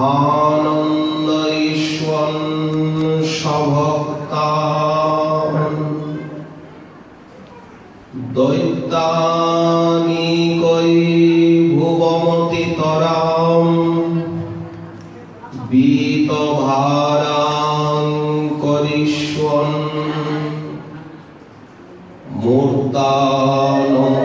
आनंद ईश्वर सभक्ता दैत्यानिकै भुवमति तराम बीतभाराङ्करीश्वरन् मूर्तानन्द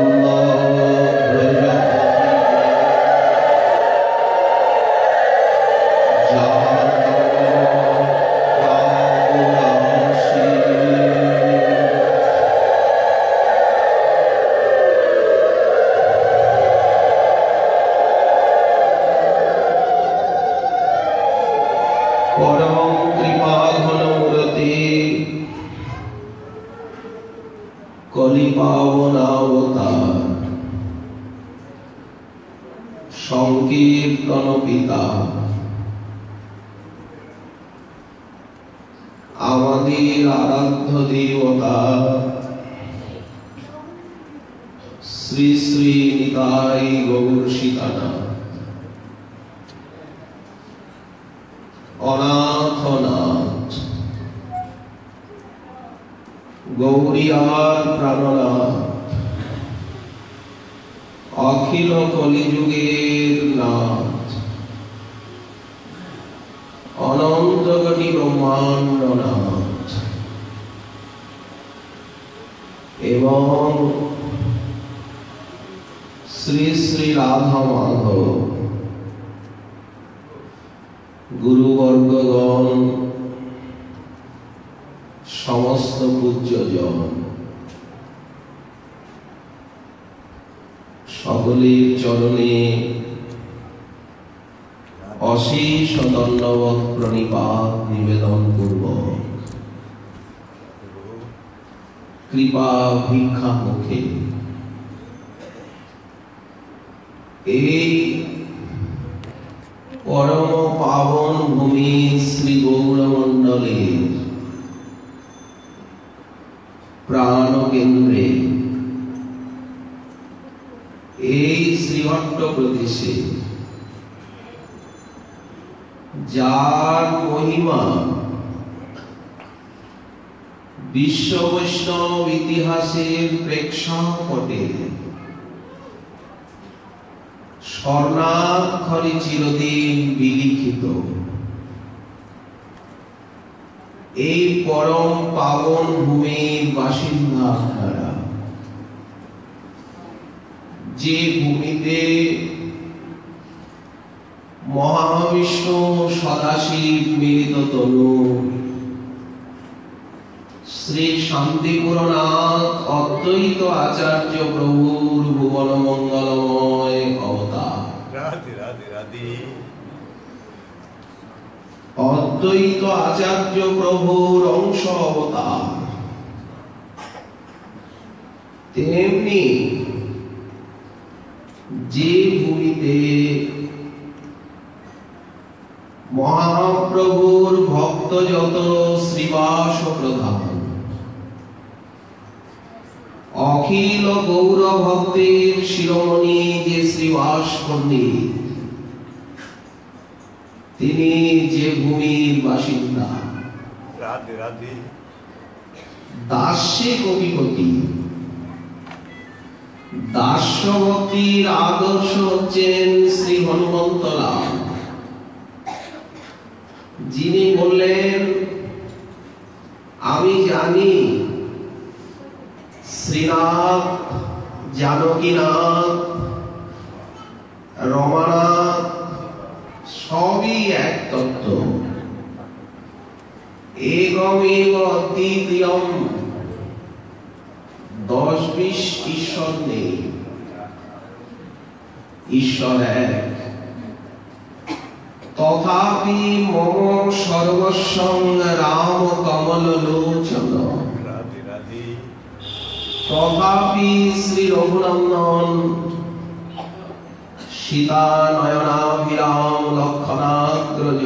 कलिपावनावतार संकीर्तन पिता आमादेर आराध्य देवता श्री श्री निताई गौर सीतानाथ अनाथनाथ गौरियार प्राणनाथ अखिल कलिजुगेर नाथ अनंत कोटि ब्रह्मांड नाथ एवं श्री श्री राधा माधव गुरुवर्गगण समस्त पूज्यजन सकलेर चरणे अशेष दंडवत प्रणिपात निवेदन पूर्वक कृपा भिक्षा मुखे परम पावन भूमि श्री गौरमंडले प्राण केंद्रे श्रीहट्ट प्रदेशे जार महिमा विश्व वैष्णव इतिहासेर प्रेक्षापटे स्वर्णाक्षरे चिरदिन विलिखित এই परम पावन भूमिर बासिंदा আপনারা যে ভূমিতে মহাবিষ্ণু সদাশিব মিলিত তনু শ্রী শান্তিপুরনাথ অদ্বৈত আচার্য প্রভুর ভুবন মঙ্গলময় অবতার রাধে রাধে রাধে अद्वैत आचार्य प्रभुर अंश अवतार तेमनी जे भूमिते महाप्रभुर भक्त जत श्रीवास प्रधान अखिल गौर भक्तेर शिरोमणि जे श्रीवास पंडित তিনি যে ভূমির বাসিন্দা রাধে রাধে দাস্যে কবিপতি দাস্যভক্তির আদর্শ হচ্ছেন শ্রী হনুমন্ত লাল যিনি বললেন আমি জানি শ্রীনাথ জানকীনাথ রমানাথ সবই এক তত্ত্ব একমেব অদ্বিতীয়ম 10-20 ঈশ্বর নেই ঈশ্বর এক তথাপি মম সর্বস্বং রাম কমল লোচন তথাপি শ্রী রঘুনন্দন सीता नयनाभिराम लक्षणाग्रज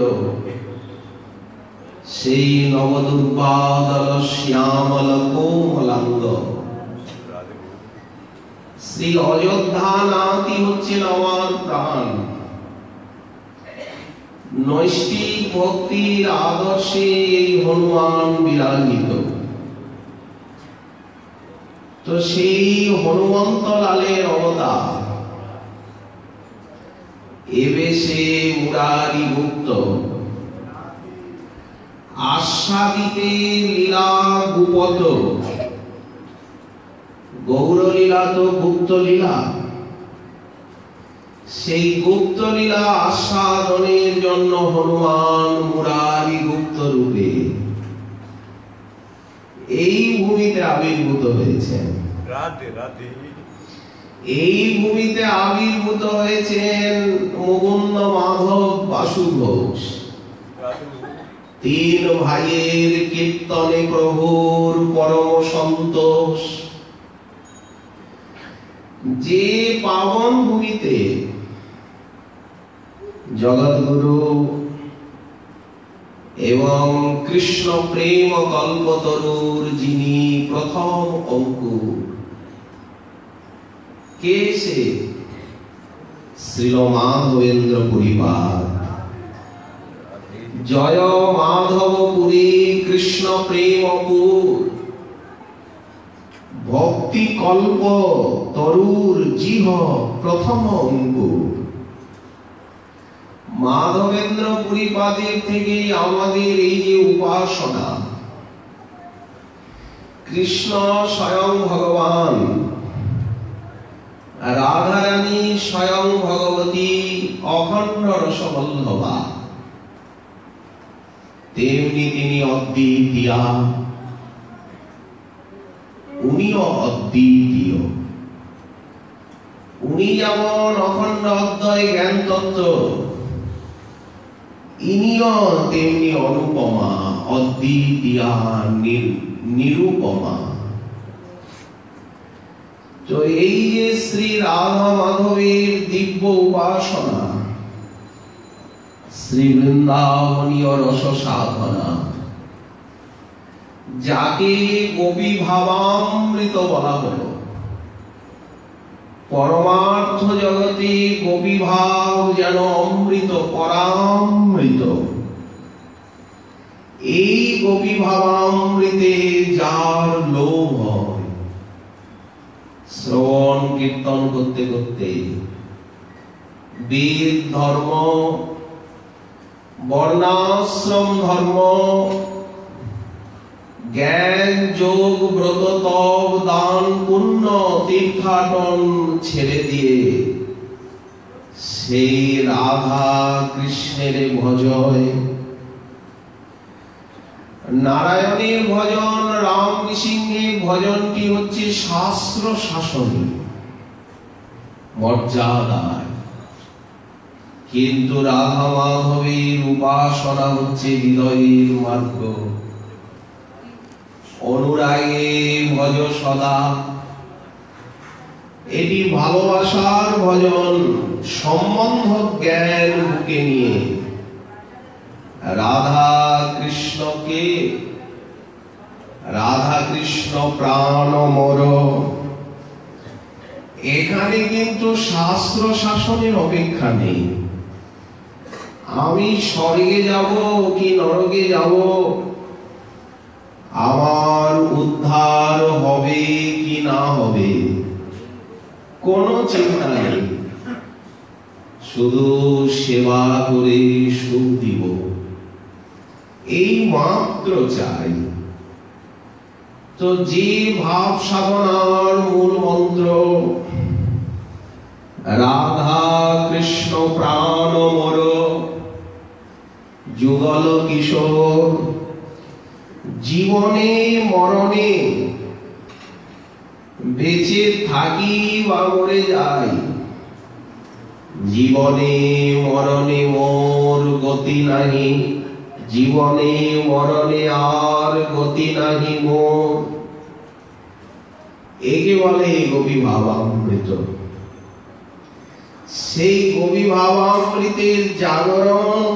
সেই নবদুর্বাদল শ্যামল কোমলাঙ্গ শ্রী অযোধ্যা নাথই হচ্ছেন আমার প্রাণ। নৈষ্ঠিক ভক্তির আদর্শে এই হনুমান বিরাজিত। তো সেই হনুমন্ত লালের অবতার এবে সে মুরারি গুপ্ত আস্বাদিতে লীলা গুপত। গৌর লীলা তো গুপ্ত লীলা, সেই গুপ্ত লীলা আস্বাদনের জন্য হনুমান মুরারি গুপ্ত রূপে এই ভূমিতে আবির্ভূত হয়েছেন। এই ভূমিতে আবির্ভূত হয়েছেন মুকুন্দ মাধব বাসু ঘোষ। তিন ভাইয়ের কীর্তনে প্রভুর পরম সন্তোষ। যে পাবন ভূমিতে জগৎগুরু এবং কৃষ্ণ প্রেম কল্পতরুর যিনি প্রথম অঙ্কুর, কে সে? শ্রীল মাধবেন্দ্র পুরীপাদ। জয় মাধবপুরী কৃষ্ণ প্রেমপুর, ভক্তি কল্প তরুর জিহ প্রথম অঙ্কুর। মাধবেন্দ্র পুরীপাদের থেকে আমাদের এই যে উপাসনা, কৃষ্ণ স্বয়ং ভগবান, রাধারানী স্বয়ং ভগবতী অখণ্ড রসবল্লভা, তেমনি তিনি অদ্বিতীয়া, উনিও অদ্বিতীয়। উনি যেমন অখণ্ড অদ্বয় জ্ঞান তত্ত্ব, ইনিও তেমনি অনুপমা, অদ্বিতীয়া, নিরুপমা। তো এই যে শ্রী রাধা মাধবের দিব্য উপাসনা, শ্রী বৃন্দাবনীয় রস সাধনা, যাকে গোপী ভাবামৃত বলা হলো, পরমার্থ জগতে গোপী ভাব যেন অমৃত, পরামৃত। এই গোপী ভাবামৃতে যার লোভ হয়, শ্রবণ কীর্তন করতে করতে বেদ ধর্ম, বর্ণাশ্রম ধর্ম, জ্ঞান যোগ ব্রত তপ দান পুণ্য তীর্থাটন ছেড়ে দিয়ে সেই রাধা কৃষ্ণের ভজয়, নারায়ণের ভজন, রাম নৃসিংহের ভজনটি হচ্ছে শাস্ত্র শাসনী মর্যাদায়, কিন্তু রাধা মাধবের উপাসনা হচ্ছে হৃদয়ের মার্গ। অনুরাগে ভজ সদা, এটি ভালোবাসার ভজন। সম্বন্ধ জ্ঞান বুকে নিয়ে রাধা কৃষ্ণকে, রাধা কৃষ্ণ প্রাণ মোর। এখানে কিন্তু শাস্ত্র শাসনের অপেক্ষা নেই। আমি স্বর্গে যাব কি নরকে যাব, আমার উদ্ধার হবে কি না হবে, কোনো চিন্তা নেই। শুধু সেবা করে সুখ দিব, এই মাত্র চাই। তো যে ভাব সাধনার মূল মন্ত্র রাধা কৃষ্ণ প্রাণ মোর, যুগল কিশোর, জীবনে মরণে বেঁচে থাকি বা মরে যাই, জীবনে মরণে মোর গতি নাহি, জীবনে মরণে আর গতি নাহি মোর। একে বলে গোপী ভাবামৃত। সেই গোপী ভাবামৃতের জাগরণ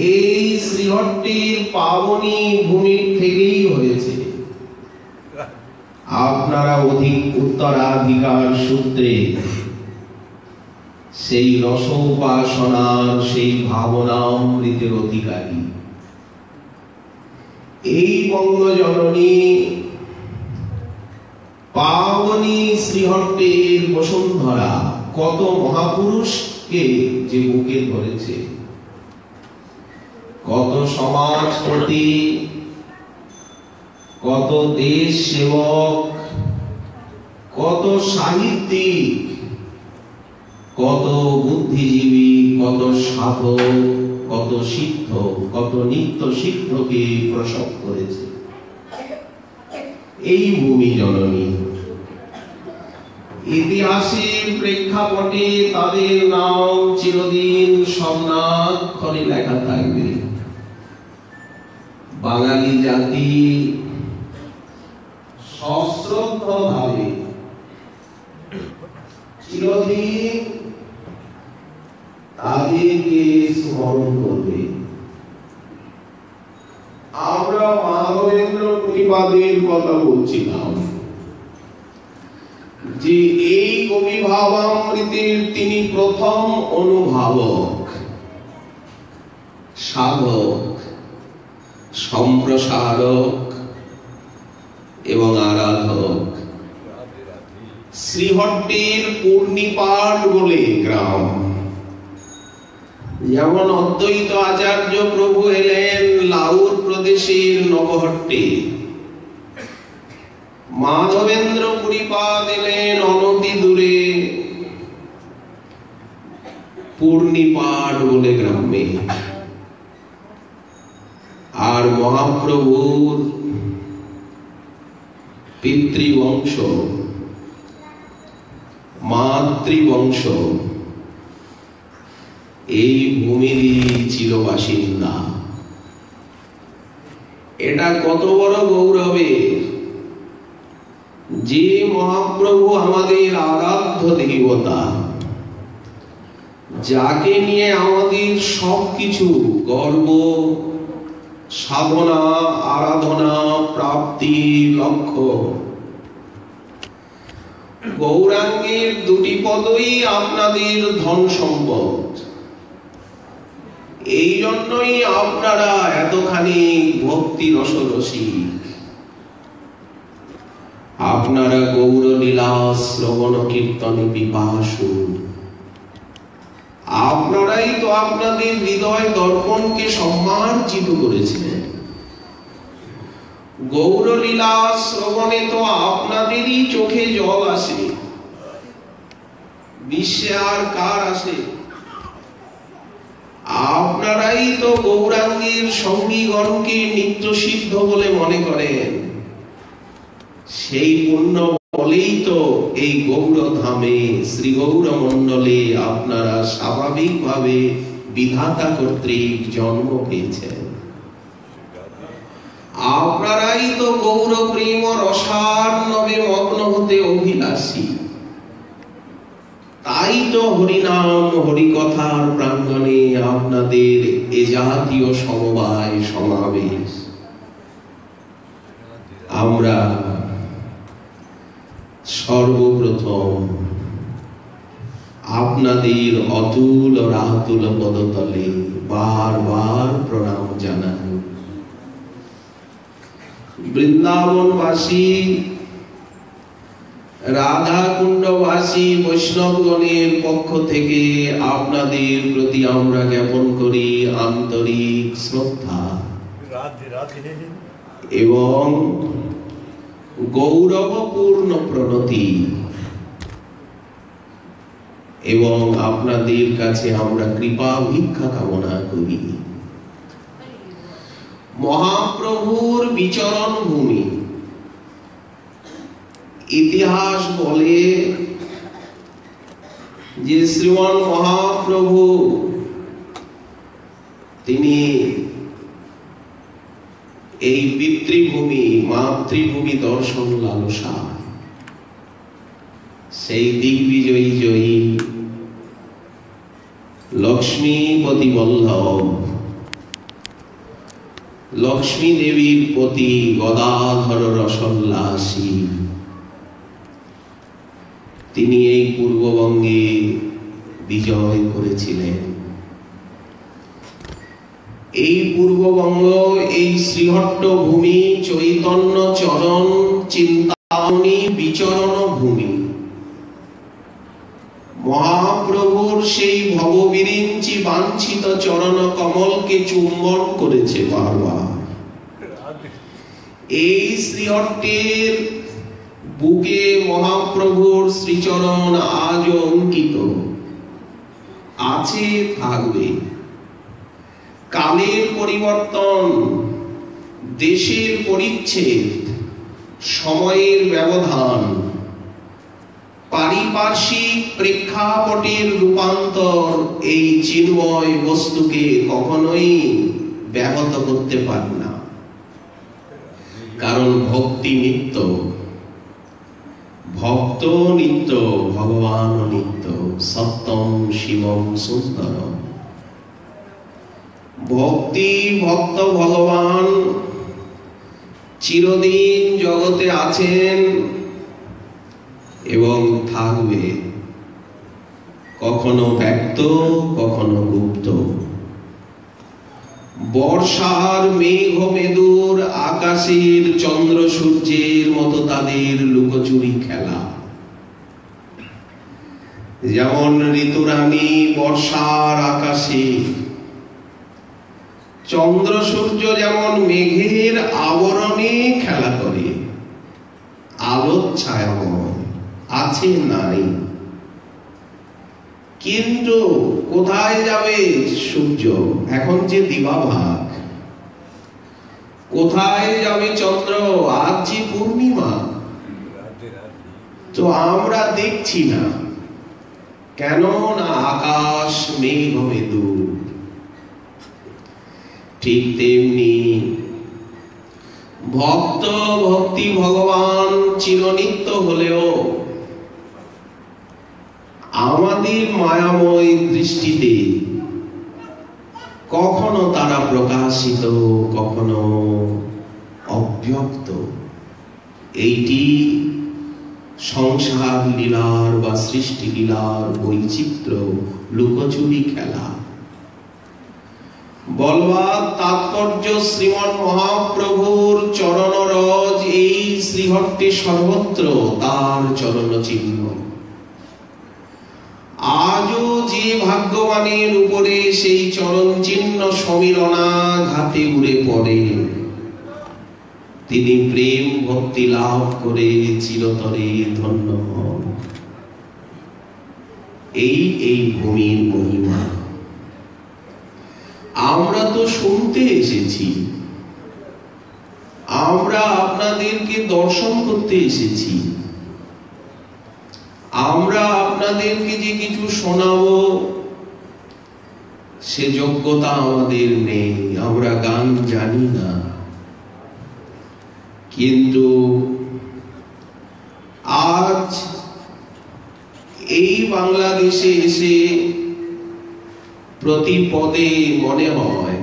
এই শ্রীহট্টির পাবনী ভূমির থেকেই হয়েছে। আপনারা অধিক উত্তরাধিকার সূত্রে সেই রস উপাসনার সেই ভাবনামৃতের অধিকারী। এই বঙ্গজননী পাবনী শ্রীহট্টের বসুন্ধরা কত মহাপুরুষকে যে বুকে ধরেছে, কত সমাজপতি, কত দেশ সেবক, কত সাহিত্যিক, কত বুদ্ধিজীবী, কত সাধক, কত সিদ্ধ, কত নিত্য সিদ্ধকে প্রসব করেছে এই ভূমি জননী। ইতিহাসের প্রেক্ষাপটে তাদের নাম চিরদিন স্বর্ণাক্ষরে লেখা থাকবে। বাঙালি জাতি সশ্রদ্ধভাবে চিরদিন তাদেরকে স্মরণ করবে। আমরা মাধবেন্দ্র প্রতিপাদের কথা বলছিলাম যে এই কবি ভাবামৃতের তিনি প্রথম অনুভাবক, সাধক, সম্প্রসারক এবং আরাধক। শ্রীহট্টের পূর্ণিপাট বলে গ্রাম, যেমন অদ্বৈত আচার্য প্রভু এলেন লাউর প্রদেশের নবহট্টে, মাধবেন্দ্র পুরীপাদ এলেন অনতি দূরে পূর্ণিপাট বলে গ্রামে। আর মহাপ্রভুর পিতৃবংশ, মাতৃবংশ এই ভূমিরই চিরবাসিন্দা। এটা কত বড় গৌরবের যে মহাপ্রভু আমাদের আরাধ্য দেবতা, যাকে নিয়ে আমাদের সবকিছু গর্ব, সাধনা, আরাধনা, প্রাপ্তি, লক্ষ্য। গৌরাঙ্গের দুটি পদই আপনাদের ধন সম্পদ। এই জন্যই আপনারা এতখানি ভক্তি রসরসিক। আপনারা গৌরলীলা শ্রবণ কীর্তনে পিপাসু। আপনারাই তো আপনাদের হৃদয় দর্পণকে সম্মার্জিত করেছিলেন। গৌরলীলা শ্রবণে তো আপনাদেরই চোখে জল আসে, বিশ্বে আর কার আসে? আপনারাই তো গৌরাঙ্গের সঙ্গীগণকে নিত্য সিদ্ধ বলে মনে করেন। সেই পুণ্য বলেই তো এই গৌরধামে শ্রী গৌর মণ্ডলে আপনারা স্বাভাবিকভাবে বিধাতা কর্তৃক জন্ম পেয়েছেন। আপনারাই তো গৌর প্রেম রসার্ণবে মগ্ন হতে অভিলাষী। তাই তো হরিনাম হরিকথার প্রাঙ্গণে আপনাদের এ জাতীয় সমবায় সমাবেশ। আমরা সর্বপ্রথম আপনাদের অতুল রাতুল পদতলে বারবার প্রণাম জানাই। বৃন্দাবনবাসী, রাধাকুণ্ডবাসী বৈষ্ণবগণের পক্ষ থেকে আপনাদের প্রতি আমরা জ্ঞাপন করি আন্তরিক শ্রদ্ধা এবং গৌরবপূর্ণ প্রণতি। এবং আপনাদের কাছে আমরা কৃপা ভিক্ষা কামনা করি। মহাপ্রভুর বিচরণ ভূমি। ইতিহাস বলে যে শ্রীমান মহাপ্রভু তিনি এই পিতৃভূমি মাতৃভূমি দর্শন লালসা, সেই দিগ্বিজয়ী জয়ী লক্ষ্মীপতি বল্লভ, লক্ষ্মী দেবীর প্রতি গদাধর রসোল্লাসী তিনি এই পূর্ববঙ্গে বিজয় করেছিলেন। এই পূর্ববঙ্গ, এই শ্রীহট্ট ভূমি চৈতন্য চরণ চিন্তামণি বিচরণ ভূমি। মহাপ্রভুর সেই ভববিরিঞ্চি বাঞ্ছিত চরণ কমলকে চুম্বন করেছে বারবার। এই শ্রীহট্টের বুকে মহাপ্রভুর শ্রীচরণ আজ অঙ্কিত আছে, থাকবে। কালের পরিবর্তন, দেশের পরিচ্ছেদ, সময়ের ব্যবধান, পারিপার্শ্বিক প্রেক্ষাপটের রূপান্তর এই চিন্ময় বস্তুকে কখনোই ব্যাহত করতে পারে না। কারণ ভক্তি নিত্য, ভক্ত নিত্য, ভগবান নিত্য, সত্যম শিবম সুন্দরম। ভক্তি, ভক্ত, ভগবান চিরদিন জগতে আছেন এবং থাকবে, কখনো ব্যক্ত, কখনো গুপ্ত। বর্ষার মেঘ মেদুর আকাশের চন্দ্র সূর্যের মতো তাদের লুকোচুরি খেলা। যেমন ঋতুরানী বর্ষার আকাশে, চন্দ্র সূর্য যেমন মেঘের আবরণে খেলা করে, আলোর ছায়াময় আছে নাই। কিন্তু কোথায় যাবে সূর্য? এখন যে দিবাভাগ, কোথায় যাবে চন্দ্র? আজ যে পূর্ণিমা, তো আমরা দেখছি না। কেন না আকাশ মেঘ মেদুর। ঠিক তেমনি ভক্ত, ভক্তি, ভগবান চিরনিত্য হলেও আমাদের মায়াময় দৃষ্টিতে কখনো তারা প্রকাশিত, কখনো অব্যক্ত। এইটি সংসার লীলার বা সৃষ্টি লীলার বৈচিত্র্য, লুকোচুরি খেলা। বলবার তাৎপর্য, শ্রীমন মহাপ্রভুর চরণরজ এই শ্রীহট্টে সর্বত্র তার চরণ চিহ্ন। আজও যে ভাগ্যবানের উপরে সেই চরণ চিহ্ন সমীরণাঘাতে উড়ে পড়ে, তিনি প্রেম ভক্তি লাভ করে চিরতরে ধন্য হন। এই ভূমির মহিমা আমরা তো শুনতে এসেছি, আমরা আপনাদেরকে দর্শন করতে এসেছি। আমরা আপনাদেরকে যে কিছু শোনাবো সে যোগ্যতা আমাদের নেই, আমরা গান জানি না। কিন্তু আজ এই বাংলাদেশে এসে প্রতি পদে মনে হয়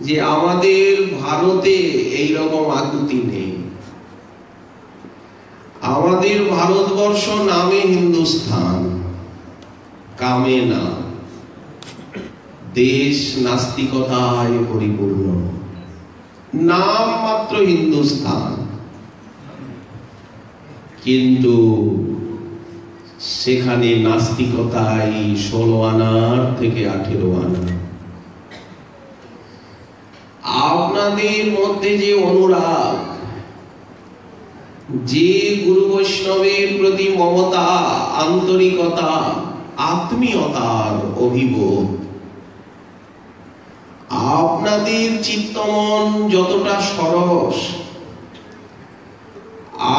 যে আমাদের ভারতে এইরকম আকুতি নেই। আমাদের ভারতবর্ষ নামে হিন্দুস্থান, কামে না। দেশ নাস্তিকতায় পরিপূর্ণ, নাম মাত্র হিন্দুস্থান, কিন্তু সেখানে নাস্তিকতাই 16 আনার থেকে 18 আনা। আপনাদের মধ্যে যে অনুরাগ, যে গুরু বৈষ্ণবের প্রতি মমতা, আন্তরিকতা, আত্মীয়তার অভিবোধ, আপনাদের চিত্তমন যতটা সরস,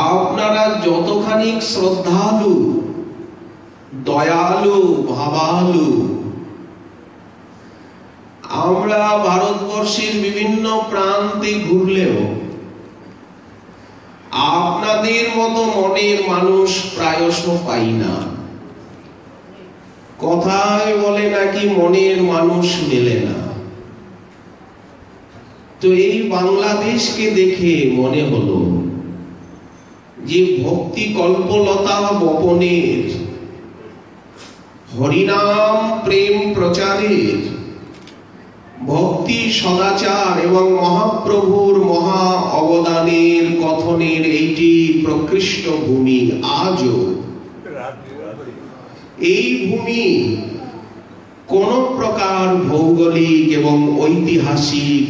আপনারা যতখানি শ্রদ্ধালু, দয়ালু, ভাবালু, আমরা ভারতবর্ষের বিভিন্ন প্রান্তে ঘুরলেও আপনাদের মতো মনের মানুষ প্রায়শ পাই না। কথায় বলে নাকি মনের মানুষ মেলে না। তো এই বাংলাদেশকে দেখে মনে হলো যে ভক্তি কল্পলতা বপনের, হরিনাম প্রেম প্রচারের, ভক্তি সদাচার এবং মহাপ্রভুর মহা অবদানের কথনের এইটি প্রকৃষ্ট ভূমি। আজও এই ভূমি কোন প্রকার ভৌগোলিক এবং ঐতিহাসিক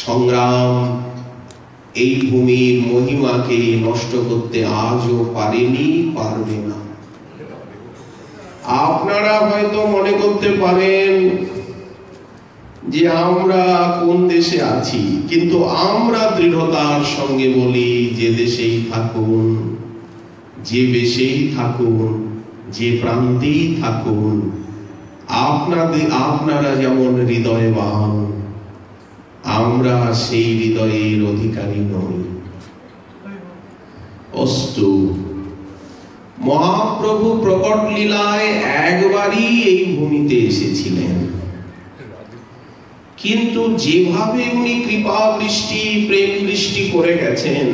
সংগ্রাম এই ভূমির মহিমাকে নষ্ট করতে আজও পারেনি, পারবে না। আপনারা হয়তো মনে করতে পারেন যে আমরা কোন দেশে আছি, কিন্তু আমরা দৃঢ়তার সঙ্গে বলি, যে দেশেই থাকুন, যে দেশেই থাকুন, যে প্রান্তেই থাকুন, আপনারা যেমন হৃদয়বান, আমরা সেই হৃদয়ের অধিকারী নই। অস্তু। মহাপ্রভু প্রকট লীলায় একবারই এই ভূমিতে এসেছিলেন, কিন্তু যেভাবে উনি কৃপা বৃষ্টি প্রেম বৃষ্টি করে গেছেন,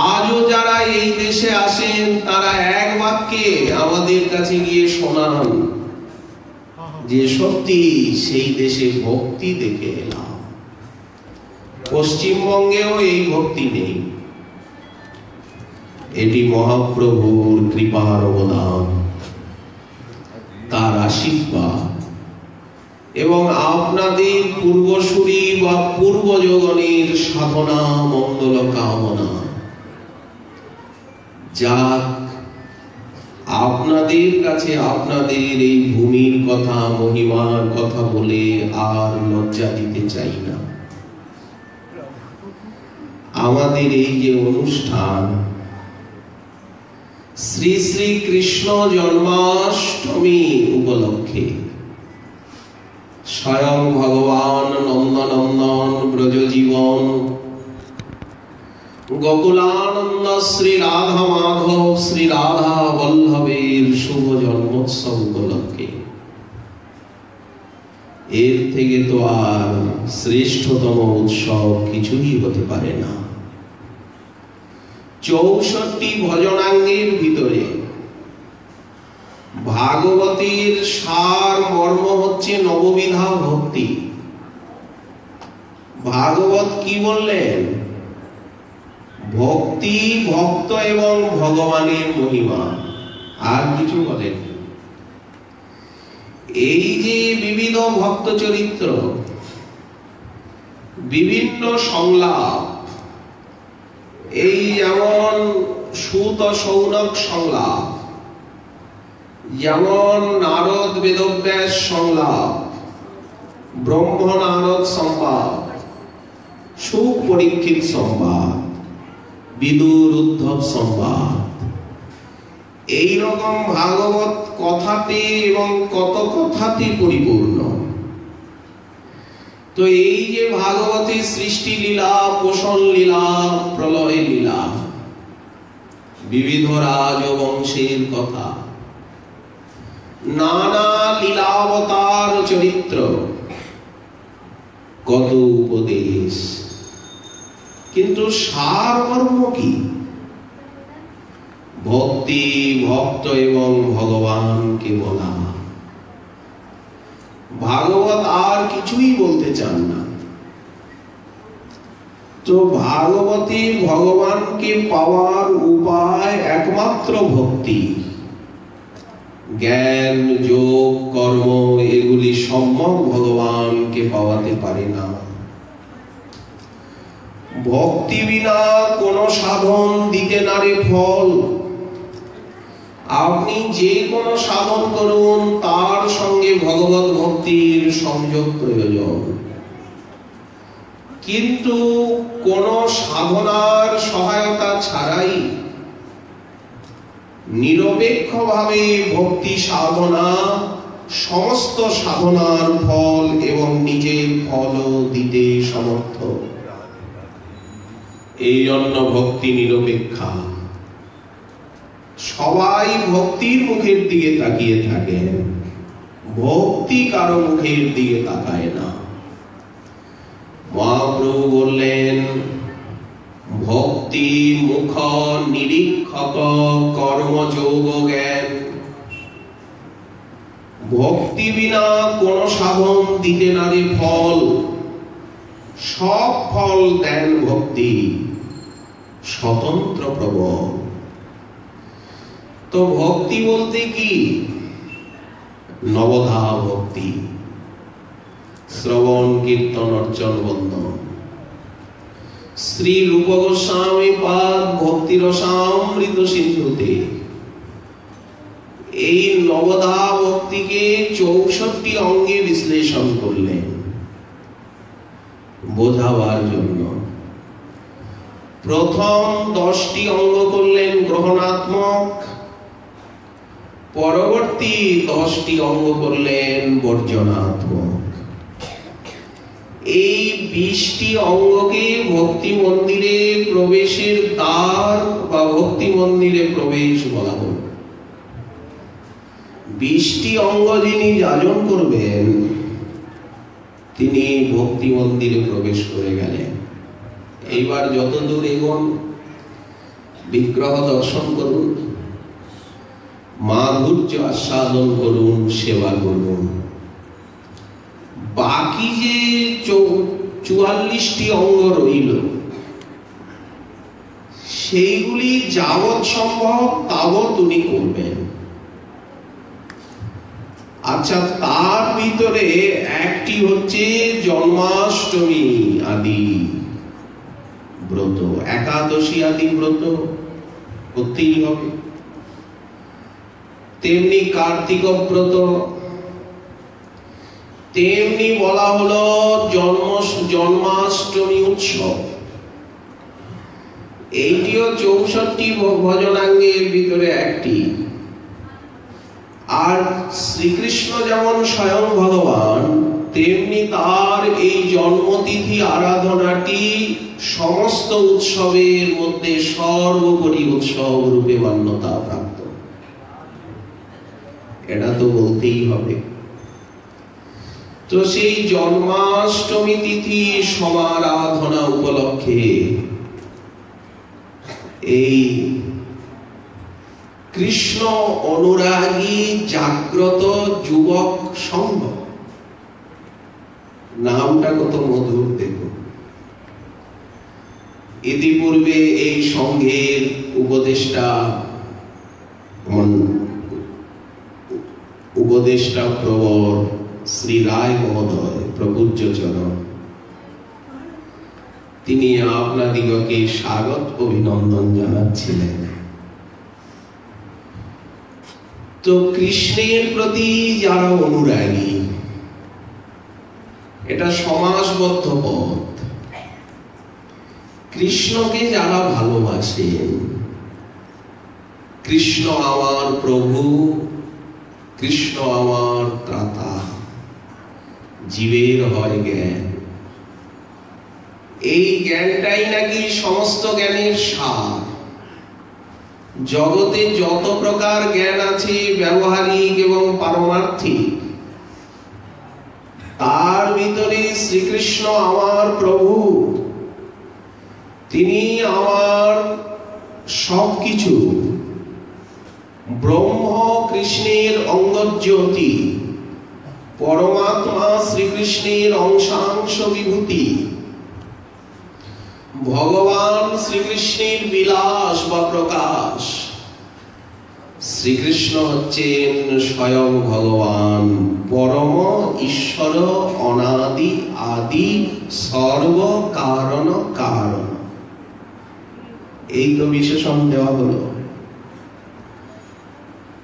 আজও যারা এই দেশে আসেন তারা এক বাক্যে আমাদের কাছে গিয়ে শোনান যে সত্যি সেই দেশে ভক্তি দেখে এলাম। পশ্চিমবঙ্গেও এই ভক্তি নেই। এটি মহাপ্রভুর কৃপার অবদান, তার আশীর্বাদ এবং আপনাদের পূর্বসূরি বা পূর্বজগণের সাধনা মঙ্গল কামনা। যাক, আপনাদের কাছে আপনাদের এই ভূমির কথা, মহিমার কথা বলে আর লজ্জা দিতে চাই না। আমাদের এই যে অনুষ্ঠান, শ্রী শ্রী কৃষ্ণ জন্মাষ্টমী উপলক্ষে স্বয়ং ভগবান নন্দনন্দন ব্রজজীবন গোকুলানন্দ শ্রী রাধা মাধব শ্রী রাধা বল্লভের শুভ জন্মোৎসব উপলক্ষে এর থেকে তো আর শ্রেষ্ঠতম উৎসব কিছুই হতে পারে না। 64 ভজনাঙ্গের ভিতরে ভাগবতের সার মর্ম হচ্ছে নববিধা ভক্তি। ভাগবত কি বললেন? ভক্তি, ভক্ত এবং ভগবানের মহিমা, আর কিছু বলেন। এই যে বিবিধ ভক্ত চরিত্র, বিভিন্ন সংলাপ, এই যেমন সুত সৌনক সংলাপ, যেমন নারদ বেদব্যাস সংলাপ, ব্রহ্ম নারদ সংবাদ, সুখ পরীক্ষিত সংবাদ, বিদুর উদ্ধব সংবাদ, এইরকম ভাগবত কথাতে এবং কত কথাতে পরিপূর্ণ। তো এই যে ভাগবতের সৃষ্টি লীলা, পোষণ লীলা, প্রলয় লীলা, বিবিধ রাজবংশের কথা, নানা লীলাবতার চরিত্র, কত উপদেশ, কিন্তু সারমর্ম কি? ভক্তি, ভক্ত এবং ভগবানকে বলা। ভাগবত আর কিছুই বলতে চান না। তো ভাগবতে ভগবানকে পাওয়ার উপায় একমাত্র ভক্তি। জ্ঞান, যোগ, কর্ম এগুলি সম্যক ভগবানকে পাওয়াতে পারে না। ভক্তি বিনা কোন সাধন দিতে নারে ফল। আপনি যে কোনো সাধন করুন, তার সঙ্গে ভগবত ভক্তির সংযোগ প্রয়োজন। কিন্তু কোন সাধনার সহায়তা ছাড়াই নিরপেক্ষভাবে ভক্তি সাধনা সমস্ত সাধনার ফল এবং নিজের ফলও দিতে সমর্থ। এই জন্য ভক্তি নিরপেক্ষা। সবাই ভক্তির মুখের দিকে তাকিয়ে থাকেন, ভক্তি কারো মুখের দিকে তাকায় না। মহাপ্রভু বললেন, ভক্তি মুখ নিরীক্ষক কর্মযোগ জ্ঞান। ভক্তি বিনা কোন সাধন দিতে না রে ফল, সব ফল দেন ভক্তি স্বতন্ত্র প্রবল। তো ভক্তি বলতে কি? নবধা ভক্তি, শ্রবণ কীর্তন অর্চন বন্দন। শ্রী রূপ গোস্বামী পাদ ভক্তি রসামৃত সিন্ধুতে এই নবধা ভক্তিকে 64 অঙ্গে বিশ্লেষণ করলেন বোঝাবার জন্য। প্রথম 10টি অঙ্গ করলেন গ্রহণাত্মক, পরবর্তী 10টি অঙ্গ করলেন বর্জনাত্মক। এই 20টি অঙ্গকে ভক্তি মন্দিরে প্রবেশের দ্বার বা ভক্তি মন্দিরে প্রবেশ বলা হল। 20টি অঙ্গ যিনি যাজন করবেন তিনি ভক্তি মন্দিরে প্রবেশ করে গেলেন। এইবার যতদূর এগোন, বিগ্রহ দর্শন করুন, মাধুর্য আস্বাদন করুন, সেবা করুন। বাকি যে 44টি অঙ্গ রইল সেইগুলি যাবৎ সম্ভব তাবৎ উনি করবেন। আচ্ছা, তার ভিতরে একটি হচ্ছে জন্মাষ্টমী আদি ব্রত, একাদশী আদি ব্রত করতেই হবে। তেমনি কার্তিক ব্রত, তেমনি বলা হলো জন্মাষ্টমী উৎসব। এইটিও 64 ভজনাঙ্গের ভিতরে একটি। আর শ্রীকৃষ্ণ যেমন স্বয়ং ভগবান, তেমনি তার এই জন্মতিথি আরাধনাটি সমস্ত উৎসবের মধ্যে সর্বোপরি উৎসব রূপে মান্যতা প্রাপ্ত। এটা তো বলতেই হবে। তো সেই জন্মাষ্টমী তিথি সমারাধনা উপলক্ষে এই কৃষ্ণ অনুরাগী জাগ্রত যুবক সংঘ, নামটা কত মধুর দেখুন। ইতিপূর্বে এই সংঘের উপদেষ্টা প্রবর শ্রী রায় মহোদয় প্রপূজ্য চরণ, তিনি আপনাদিগকে স্বাগত অভিনন্দন জানাচ্ছিলেন। তো কৃষ্ণের প্রতি যারা অনুরাগী, এটা সমাসবদ্ধ পথ। কৃষ্ণকে যারা ভালোবাসেন, কৃষ্ণ আমার প্রভু, কৃষ্ণ আমার ত্রাতা, জীবের হয় জ্ঞান। এই জ্ঞানটাই নাকি সমস্ত জ্ঞানের সার। জগতে যত প্রকার জ্ঞান আছে, ব্যবহারিক এবং পারমার্থিক, তার ভিতরে শ্রীকৃষ্ণ আমার প্রভু, তিনি আমার সবকিছু। ব্রহ্ম কৃষ্ণের অঙ্গজ্যোতি, পরমাত্মা শ্রীকৃষ্ণের অংশাংশ বিভূতি, ভগবান শ্রীকৃষ্ণের বিলাস বা প্রকাশ। শ্রীকৃষ্ণ হচ্ছেন স্বয়ং ভগবান, পরম ঈশ্বর, অনাদি আদি, সর্ব কারণ কারণ। এই তো বিশেষণ দেওয়া হলো।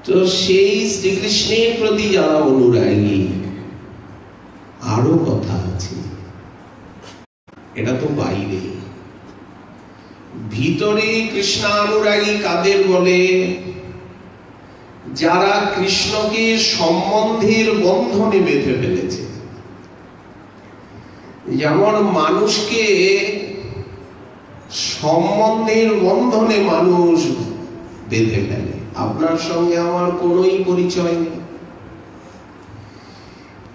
তো সেই শ্রীকৃষ্ণের প্রতি যারা অনুরাগী, আরো কথা আছে। এটা তো বাইরে, ভিতরে কৃষ্ণানুরাগী কাদের বলে? যারা কৃষ্ণকে সম্বন্ধের বন্ধনে বেঁধে ফেলেছে। যেমন মানুষকে সম্বন্ধের বন্ধনে মানুষ বেঁধে ফেলে। আপনার সঙ্গে আমার কোনোই পরিচয় নেই,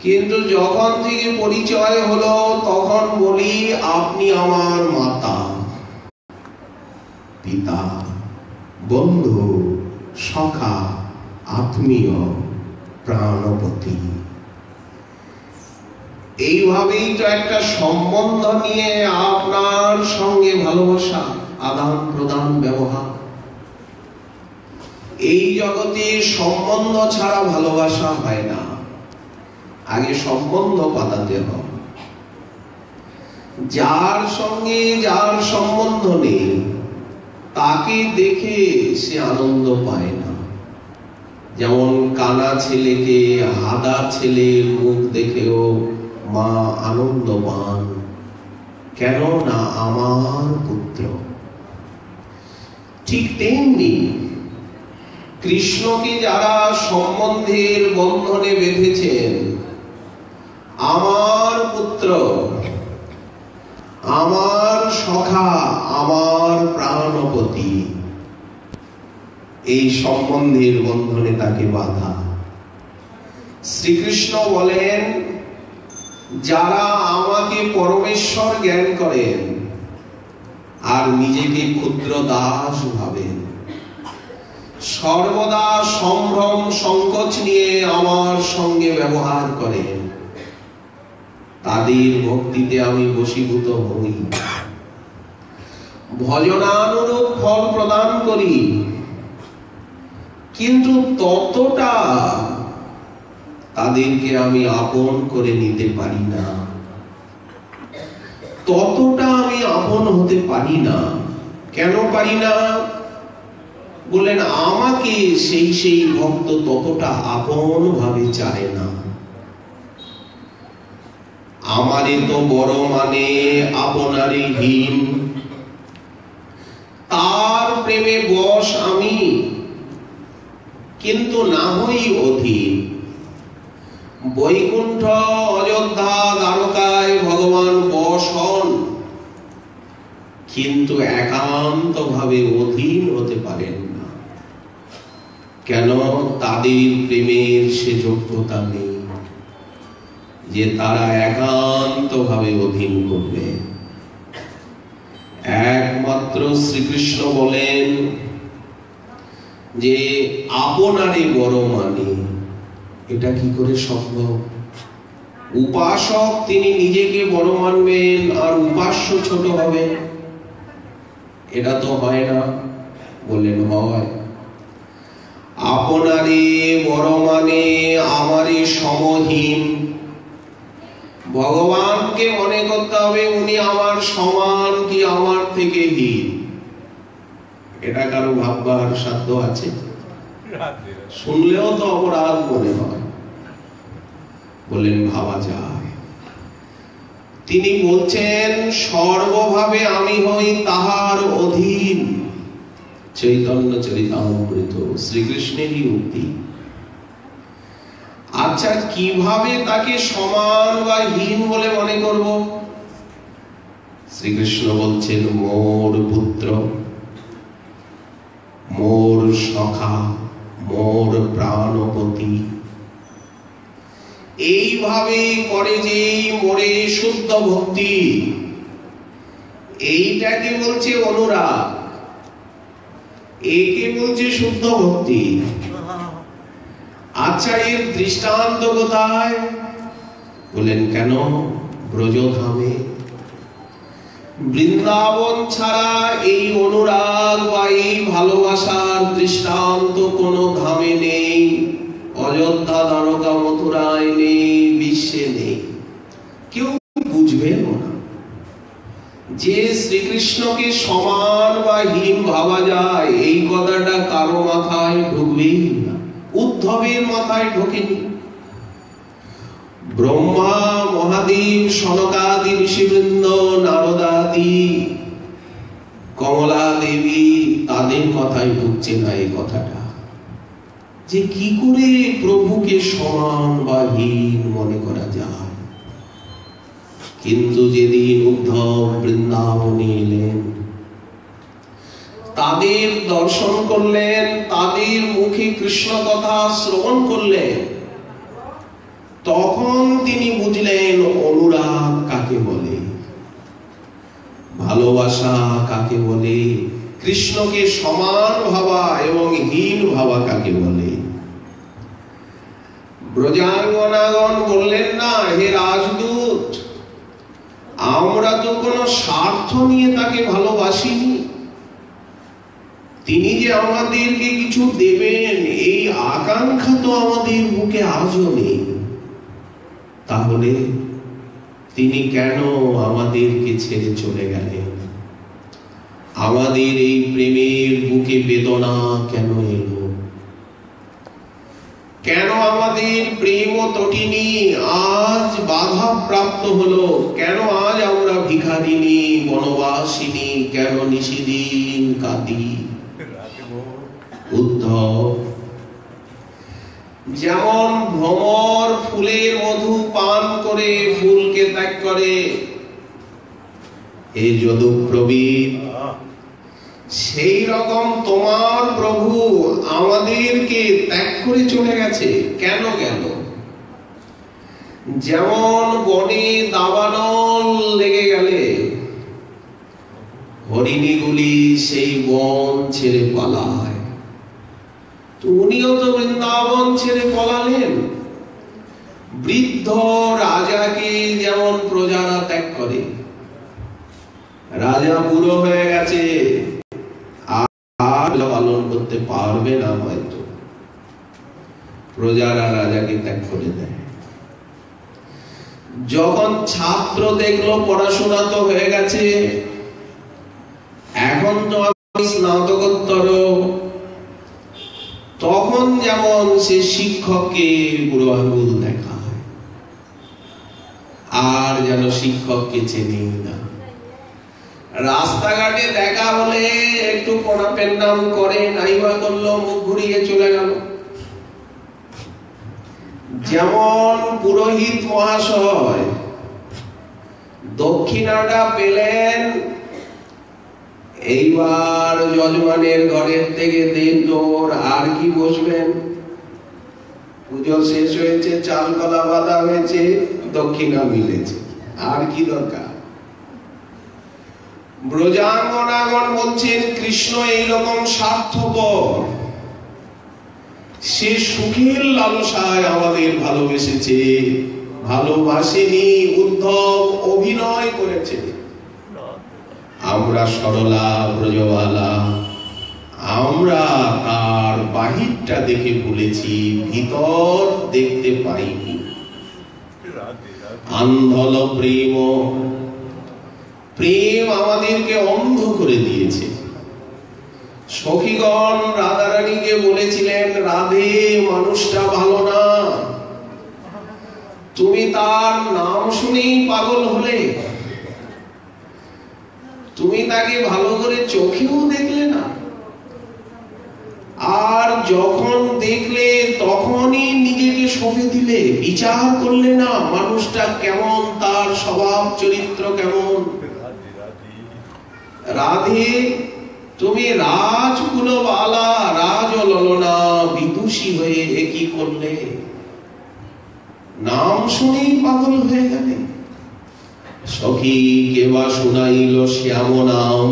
কিন্তু যখন থেকে পরিচয় হলো তখন বলি আপনি আমার মাতা, পিতা, বন্ধু, সখা, আত্মীয়, প্রাণপতি। এইভাবেই তো একটা সম্বন্ধ নিয়ে আপনার সঙ্গে ভালোবাসা, আদান প্রদান, ব্যবহার। এই জগতে সম্বন্ধ ছাড়া ভালোবাসা হয় না, আগে সম্বন্ধ পাতাতে হবে। যার সঙ্গে যার সম্বন্ধ নেই তাকে দেখে সে আনন্দ পায় না। যেমন কানা ছেলেকে হাদা ছেলের মুখ দেখেও মা আনন্দ পান, কেন না আমার পুত্র। ঠিক তেমনি কৃষ্ণকে যারা সম্বন্ধের বন্ধনে বেঁধেছেন, আমার পুত্র, আমার সখা, আমার প্রাণপতি, এই সম্বন্ধের বন্ধনে তাকে বাঁধা। শ্রীকৃষ্ণ বলেন, যারা আমাকে পরমেশ্বর জ্ঞান করেন আর নিজেকে ক্ষুদ্র দাস ভাবেন, সর্বদা সম্ভ্রম সংকোচ নিয়ে আমার সঙ্গে ব্যবহার করেন, তাদের ভক্তিতে আমি বশীভূত হই, ভজনানুরূপ ফল প্রদান করি। কিন্তু ততটা তাদেরকে আমি আপন করে নিতে পারি না, ততটা আমি আপন হতে পারি না। কেন পারি না? বলেন, আমাকে সেই ভক্ত ততটা আপন ভাবে চায় না। আমারে তো বড় মানে আপনারে হীন, তার প্রেমে বশ আমি, কিন্তু না হই অধীন। বৈকুণ্ঠ, অযোধ্যা, দ্বারকায় ভগবান বশ হন, কিন্তু একান্ত ভাবে অধীন হতে পারেন না। কেন? তাদের প্রেমের সে যোগ্যতা নেই যে তারা একান্ত ভাবে অধীন করবে। একমাত্র শ্রীকৃষ্ণ বলেন যে আপনারে বড় মানে। এটা কি করে সম্ভব? উপাসক তিনি নিজেকে বড় মানবেন আর উপাস্য ছোট হবে? এটা তো হয় না। বললেন হয়। আপনারে বড় মানে আমারে সমহীন। ভগবানকে মনে করতে হবে উনি আমার সমান কি আমার থেকে হীন। এটা কারো ভাববার সাধ্য আছে? শুনলেও তো অপরাধ মনে হয়। বললেন ভাবা যায়। তিনি বলছেন সর্বভাবে আমি হই তাহার অধীন। চৈতন্য চরিতামৃত শ্রীকৃষ্ণেরই উক্তি। আচ্ছা, কিভাবে তাকে সমান বা হীন বলে মনে করব? শ্রীকৃষ্ণ বলছেন মোর পুত্র, মোর সখা, মোর প্রাণপতি। এইভাবে করে যে মোরে শুদ্ধ ভক্তি, এইটাকে বলছে অনুরাগ, একে বলছে শুদ্ধ ভক্তি। আচ্ছা, এর দৃষ্টান্ত কোথায়? বলেন কেন? ব্রজধামে। বৃন্দাবন ছাড়া এই অনুরাগ বা এই ভালোবাসার দৃষ্টান্ত কোন ধামে নেই, অযোধ্যা, দ্বারকা, মথুরায় নেই, বিশ্বে নেই। কেউ বুঝবে না যে শ্রীকৃষ্ণকে সমান বা হীন ভাবা যায়। এই কথাটা কারো মাথায় ঢুকবেই না। উদ্ধবের মাথায় ঢোকেনি। ব্রহ্মা, মহাদেব, সনকাদি ঋষিবৃন্দ, নারদাদি, কমলা দেবী, তাদের মাথায় ঢুকছে না এই কথাটা, যে কি করে প্রভুকে সমান বা হীন মনে করা যায়। কিন্তু যেদিন উদ্ধব বৃন্দাবনে এলেন, তাদের দর্শন করলেন, তাদের মুখে কৃষ্ণ কথা শ্রবণ করলেন, তখন তিনি বুঝলেন অনুরাগ কাকে বলে, ভালোবাসা কাকে বলে, কৃষ্ণকে সমান ভাবা এবং হীন ভাবা কাকে বলে? ব্রজাঙ্গনাগণ বললেন না, হে রাজদূত, আমরা তো কোনো স্বার্থ নিয়ে তাকে ভালোবাসিনি। তিনি যে আমাদেরকে কিছু দেবেন এই আকাঙ্ক্ষা তো আমাদের বুকে আজও নেই। তাহলে তিনি কেন আমাদেরকে ছেড়ে চলে গেলেন? আমাদের এই প্রেমের বুকে বেদনা কেন এলো? কেন আমাদের প্রেম তটিনী আজ বাধা প্রাপ্ত হলো? কেন আজ আমরা ভিখারিনী, বনবাসিনী, কেন নিশিদিন কাঁদি? উদ্ধব যেমন ভ্রমর ফুলের মধু পান করে ফুলকে ত্যাগ করে, এই যদুপ্রবীর, সেই রকম তোমার প্রভু আমাদেরকে ত্যাগ করে চলে গেছে। কেন গেল? যেমন বনে দাবানল লেগে গেলে হরিণীগুলি সেই বন ছেড়ে পালায়, উনিও তো বৃন্দাবন ছেড়ে পলালেন। বৃদ্ধ রাজাকে যেমন প্রজারা ত্যাগ করে, রাজা বুড়ো হয়ে গেছে, আর পালন করতে পারবে না, হয়তো প্রজারা রাজাকে ত্যাগ করে দেয়। যখন ছাত্র দেখলো পড়াশোনা তো হয়ে গেছে, এখন তো আমি স্নাতকোত্তর, তখন যেমন সে শিক্ষককে বুড়ো আঙ্গুল দেখায়, আর যেন শিক্ষককে চেনে না। রাস্তাঘাটে দেখা হলে একটু প্রণামের নাম করে, নাইবা করলো, মুখ ঘুরিয়ে চলে গেল। যেমন পুরোহিত মহাশয় দক্ষিণাটা পেলেন, এইবার যজমানের ঘরের থেকে দৌড়, আর কি বসবেন? পুজো শেষ হয়েছে, চাল কলা বাঁধা হয়েছে, দক্ষিণা মিলেছে, আর কি দরকার? ব্রজাঙ্গনাগণ বলছেন কৃষ্ণ এইরকম স্বার্থপর, সে সুখের লালসায় আমাদের ভালোবেসেছে, ভালোবাসেনি। উদ্ধব অভিনয় করেছে। আমরা সরলা ব্রজবালা, আমরা তার বাহিরটা দেখে ভুলেছি, ভিতর দেখতে পাইনি। আন্ধল প্রেম, প্রেম আমাদেরকে অন্ধ করে দিয়েছে। সখীগণ রাধারানীকে বলেছিলেন, রাধে মানুষটা ভালো না, তুমি তার নাম শুনেই পাগল হলে, তুমি তাকে ভালো করে চোখেও দেখলে না, আর যখন দেখলে তখনই নিজেকে সঁপে দিলে, বিচার করলে না মানুষটা কেমন, তার স্বভাব চরিত্র কেমন। রাধে তুমি রাজকুলবালা, রাজ ললনা, বিদুষী হয়ে কি করলে? নাম শুনেই পাগল হয়ে গেলে। সখী কেবা শুনাইল শ্যাম নাম,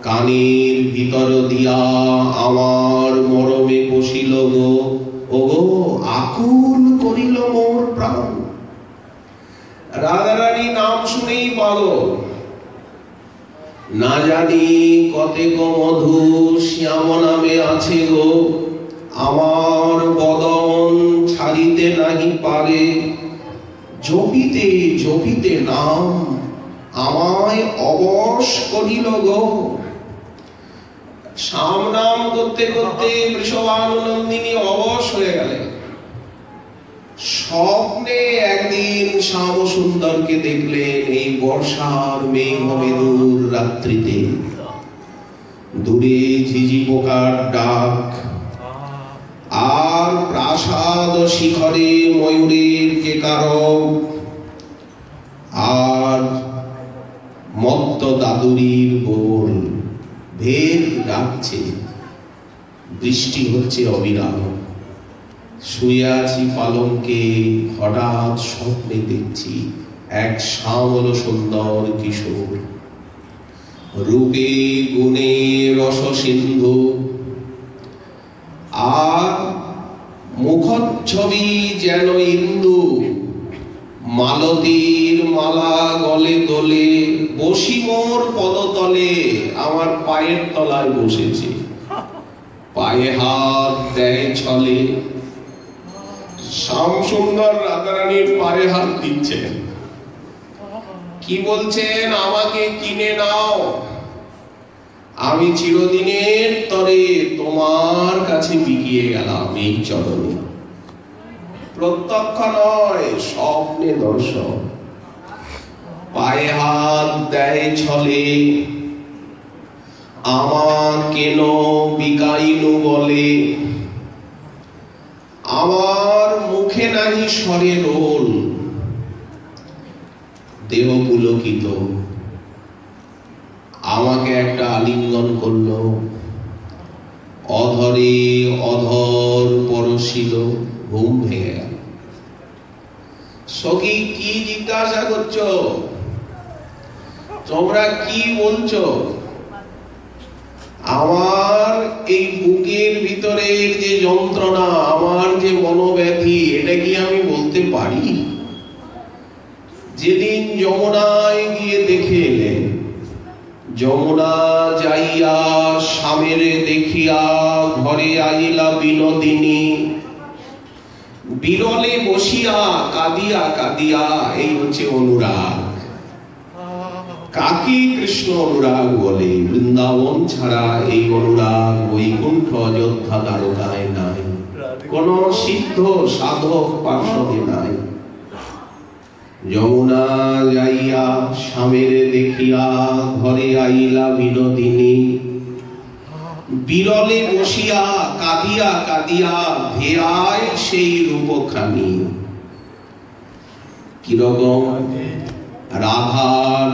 কানের ভিতর দিয়া আমার মরমে বসিল গো, ওগো আকুল করিল মোর প্রাণ। রাধারানী নাম শুনেই পাগল। না জানি কতেক মধু শ্যাম নামে আছে গো, আমার বদন ছাড়িতে নাহি পারে, জপিতে জপিতে নাম আমায় অবশ করিল গো। শ্যাম নাম করতে করতে বৃষভানুনন্দিনী অবশ হয়ে গেলেন। স্বপ্নে একদিন শ্যাম সুন্দরকে দেখলেন এই বর্ষার মেঘমেদুর রাত্রিতে, দূরে ঝিঝি পোকার ডাক, আর প্রাসাদ শিখরে ময়ূরের কেকারব, আর মত্ত দাদুরির বোল ভেদ ডাকছে। বৃষ্টি হচ্ছে অবিরাম। শুয়ে আছি পালঙ্কে, হঠাৎ স্বপ্নে দেখছি এক শ্যামল সুন্দর কিশোর রূপে গুণে রস সিন্ধু, আর মুখচ্ছবি যেন ইন্দু। মালতীর মালা গলে দোলে, বসি মোর পদতলে। আমার পায়ের তলায় বসেছে, পায়ে হাত দেয় ছলে। শ্যামসুন্দর রাধারানীর পায়ে হাত দিচ্ছেন, কি বলছেন? আমাকে কিনে নাও, আমি চিরদিনের তরে তোমার কাছে বিকিয়ে গেলাম এই চরণে। প্রত্যক্ষ নয়, স্বপ্নে দর্শন। পায়ে হাত দেয় ছলে, আমার কেন বিকাইনু বলে। আমার মুখে নাহি স্বরে রোল, দেহ পুলকিত। আমাকে একটা আলিঙ্গন করলো, অধরে অধর পরশিল। ঘুম ভেঙে গেল। সখী কি জিজ্ঞাসা করছো? তোমরা কি বলছো? আমার এই বুকের ভিতরের যে যন্ত্রণা, আমার যে মনোব্যাধি, এটা কি আমি বলতে পারি? যেদিন যমুনায় গিয়ে দেখে এলেন, যমুনা যাইয়া স্বামীরে দেখিয়া ঘরে আইলা বিনোদিনী। বিরলে বসিয়া কাঁদিয়া কাঁদিয়া, এই হচ্ছে অনুরাগ। কাকে কৃষ্ণ অনুরাগ বলে? বৃন্দাবন ছাড়া এই অনুরাগ বৈকুণ্ঠ অযোধ্যা দ্বারকায় নাই, কোন সিদ্ধ সাধক পার্শ্বদে নাই। যমুনা যাইয়া স্বামীরে দেখিয়া ঘরে আইলা বিনোদিনী। বিরলে বসিয়া কাঁদিয়া কাঁদিয়া ধেয়ায় সেই রূপখানি। কিরকম? রাধার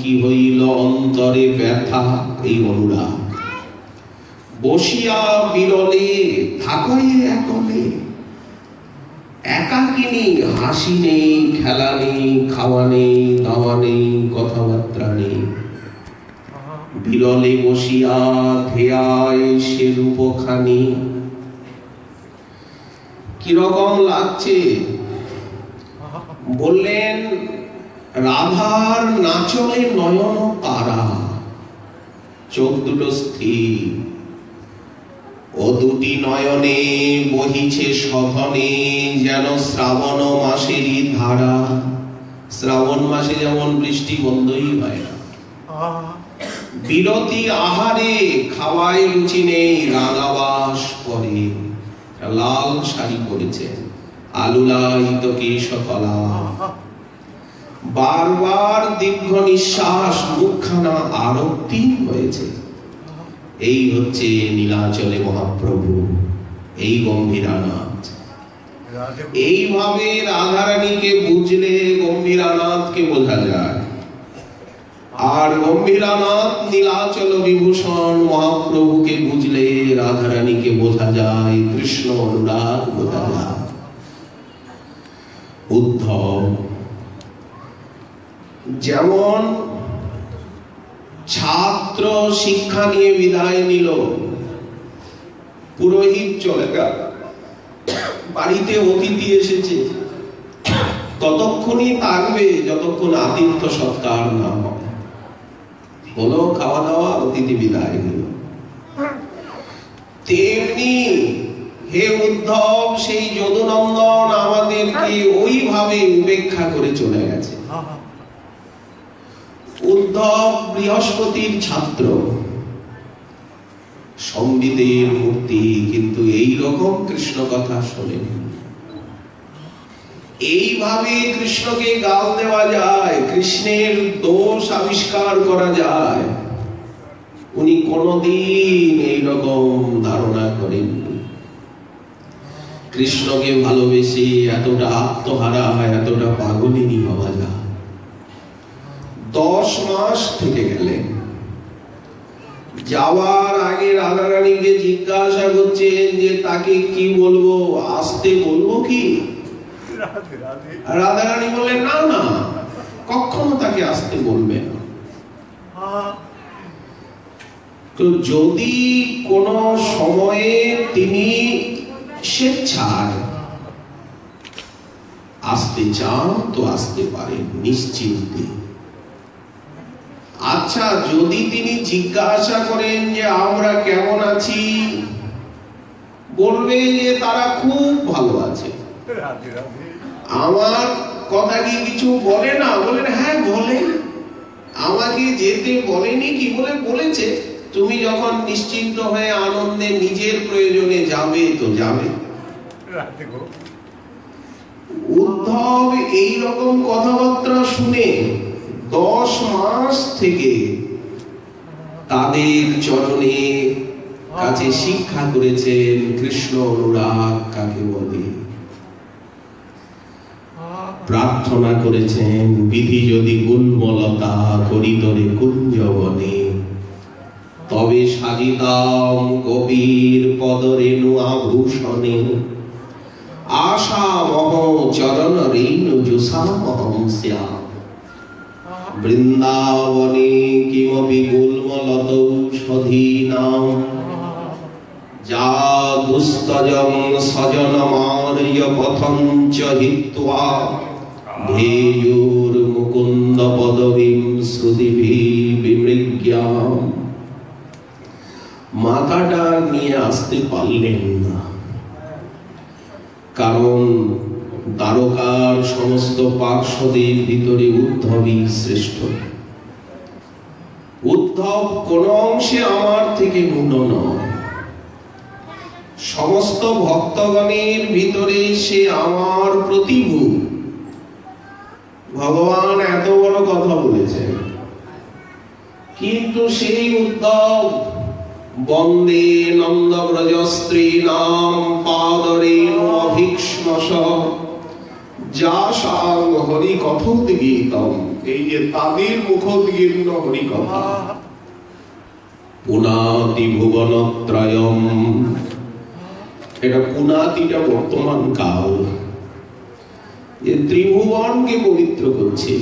কি হইল অন্তরে ব্যথা, এই অনুরাগ। বসিয়া বিরলে থাকয়ে একলে, একাকিনী। হাসি নেই, খেলা নেই, খাওয়া নেই, দাওয়া নেই, কথাবার্তা নেই। বিরলে বসিয়া ধেয়ায় সে রূপখানি। কিরকম লাগছে? বললেন, রাধার নাচলে নয়ন তারা, চোখ দুটো স্থির। ও দুটি নয়নে বহিছে সঘনে যেন শ্রাবণ মাসেরই ধারা। শ্রাবণ মাসে যেমন বৃষ্টি বন্ধই হয় না। বিরতি আহারে খাওয়ায় রুচি নেই, রাঙাবাস পরে। লাল শাড়ি পরেছে, আলুলায়িত কেশকলা। বারবার দীর্ঘ নিঃশ্বাস, মুখখানা আরক্তিম হয়েছে। এই হচ্ছে নীলাচলে মহাপ্রভু, এই গম্ভীরানাথ। এইভাবে রাধারানীকে বুঝলে গম্ভীরানাথকে বোঝা যায়। আর গম্ভীরানাথ নীলাচল বিভূষণ মহাপ্রভুকে বুঝলে রাধারানীকে বোঝা যায়, কৃষ্ণ অনুরাগ বোঝা যায়। উদ্ধব যেমন ছাত্র শিক্ষা নিয়ে বিদায় নিল, পুরোহিত চলে গেল, বাড়িতে অতিথি এসেছে, ততক্ষণই থাকবে যতক্ষণ আতিথ্য সৎকার না হয়। হলো খাওয়া দাওয়া, অতিথি বিদায় নিল। তেমনি হে উদ্ধব, সেই যদুনন্দন আমাদেরকে ওইভাবে উপেক্ষা করে চলে গেছে। উদ্ধব বৃহস্পতির ছাত্র, সম্বিতের মূর্তি, কিন্তু এই রকম কৃষ্ণ কথা শোনেন। এইভাবে কৃষ্ণকে গাল দেওয়া যায়, কৃষ্ণের দোষ আবিষ্কার করা যায়। উনি কোনদিন এইরকম ধারণা করেননি। কৃষ্ণকে ভালোবেসে এতটা আত্মহারা, এতটা পাগলিনী হওয়া যায়। 10 মাস থেকে গেলেন। যাওয়ার আগে রাধারানীকে জিজ্ঞাসা করছেন যে তাকে কি বলবো, আসতে বলবো কি? রাধারানী বললেন, না না, কখনো তাকে আসতে বলবে না। তো যদি কোনো সময়ে তিনি স্বেচ্ছায় আসতে চান তো আসতে পারেন নিশ্চিন্তে। আচ্ছা, যদি তিনি জিজ্ঞাসা করেন যে আমরা কেমন আছি, বলবে যে তারা খুব ভালো আছে। আমার কথা কি কিছু বলে না? বলেন হ্যাঁ বলে। আমাকে যেতে বলেনি, কি বলে বলেছে তুমি যখন নিশ্চিন্ত হয়ে আনন্দে নিজের প্রয়োজনে যাবে তো যাবে। উদ্ধব এই রকম কথাবার্তা শুনে 10 মাস থেকে তাদের চরণে কাছে শিক্ষা করেছেন কৃষ্ণ অনুরাগ কাকে বলে, প্রার্থনা করেছেন বিধি যদি গুল্মলতা করিতরে কুঞ্জবনে, তবে সাজিতাম কবির পদরেণু আভূষণে, আশা মহ চরণ রেণু জুষামহং স্যাম, বৃন্দাবনে কিমপি গুল্মলতৌষধীনাম, যা দুস্তজং সজনমার্য পথঞ্চ হিত্বা, ধেয়ুর মুকুন্দ পদবীম শ্রুতিভি বিমৃগ্যাম। মাথাটা নিয়ে আসতে পারলেন না, কারণ দ্বারকার সমস্ত পার্শ্বদের ভিতরে উদ্ধবই শ্রেষ্ঠ। উদ্ধব কোন অংশে আমার থেকে ন্যূন নয়, সমস্ত ভক্তগণের ভিতরে সে আমার প্রতিভু। ভগবান এত বড় কথা বলেছেন, কিন্তু সেই উদ্ধব বন্দে নন্দব্রজ স্ত্রীণাম পাদরেণু অভীক্ষ্ণশ যাসাং হরিকথোদ্গীতম, এই যে তাদের মুখোদ্গীর্ণ হরিকথা। পুনাতি ভুবনত্রয়ম, এটা পুনাতিটা বর্তমান কাল, যে ত্রিভুবনকে পবিত্র করছে।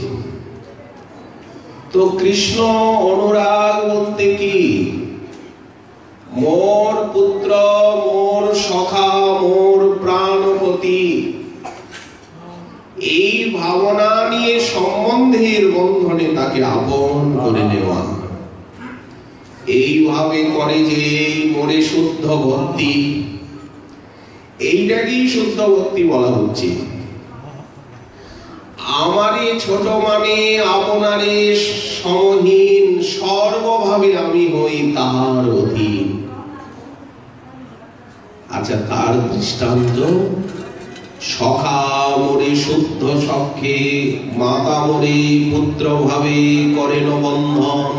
তো কৃষ্ণ অনুরাগ বলতে কি? মোর পুত্র, মোর সখা, মোর প্রাণপতি, এই ভাবনা নিয়ে সম্বন্ধের বন্ধনে তাকে আপন করে নেওয়া। এইভাবে করে যে মোরে শুদ্ধ ভক্তি, এইটাকেই শুদ্ধ ভক্তি বলা হচ্ছে। আমারে ছোট মানে আপনারে সমহীন, সর্বভাবে আমি হই তাহার অধীন। আচ্ছা, তার দৃষ্টান্ত সখা মোরে শুদ্ধ সখ্যে, মাতা মোরে পুত্র ভাবে করেন বন্ধন।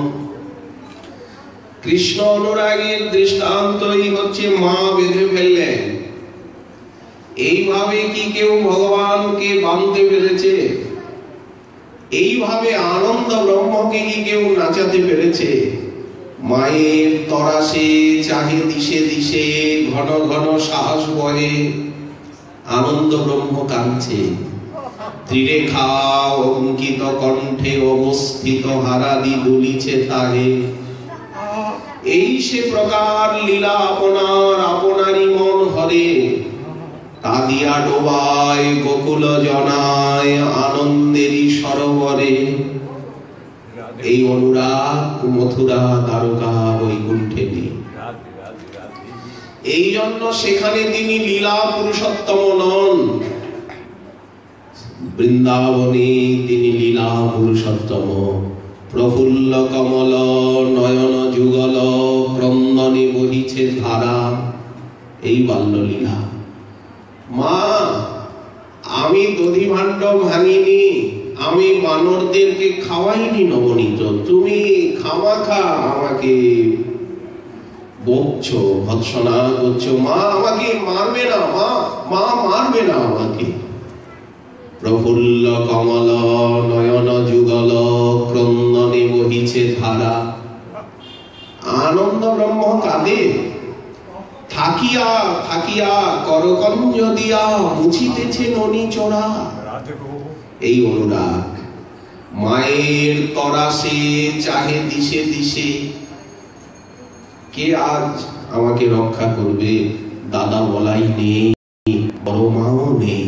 কৃষ্ণ অনুরাগের দৃষ্টান্তই হচ্ছে মা বেঁধে ফেললেন। এইভাবে কি কেউ ভগবানকে বাঁধতে পেরেছে? এইভাবে আনন্দ ব্রহ্মকে কি কেউ নাচাতে পেরেছে? মায়ের তরাসে চাহে দিশে দিশে, ঘন ঘন শ্বাস বহে, আনন্দ ব্রহ্ম কাঁদছে। ত্রিরেখা অঙ্কিত কণ্ঠে অবস্থিত হারাদি দুলিছে তাহে, এই সে প্রকার লীলা আপনার আপনারই মন হরে। তাদিয়া ডোবায় গোকুল জনায় আনন্দেরই সরোবরে। এই অনুরাগ মথুরা দ্বারকা বৈকুণ্ঠে নেই। এই জন্য সেখানে তিনি লীলা পুরুষোত্তম নন, বৃন্দাবনে তিনি লীলা পুরুষোত্তম। প্রফুল্ল কমল নয়ন যুগল, ক্রন্দনে বহিছে ধারা, এই বাল্যলীলা। মা, আমি দধি ভাণ্ড ভাঙিনি, আমি বানরদেরকে খাওয়াইনি নবনীত, তুমি খামাখা আমাকে বকছো, ভৎসনা করছো। মা আমাকে মারবে না, মা মা মারবে না আমাকে। প্রফুল্ল কমল নয়ন যুগল, ক্রন্দনে বহিছে ধারা। আনন্দ ব্রহ্ম কাঁদে। থাকিয়া থাকিয়া করকঞ্জ দিয়া মুছিতেছে ননি চোরা। এই অনুরাগ মায়ের তরাসে চাহে দিশে দিশে, কে আজ আমাকে রক্ষা করবে? দাদা বলাই নেই, বড় মাও নেই,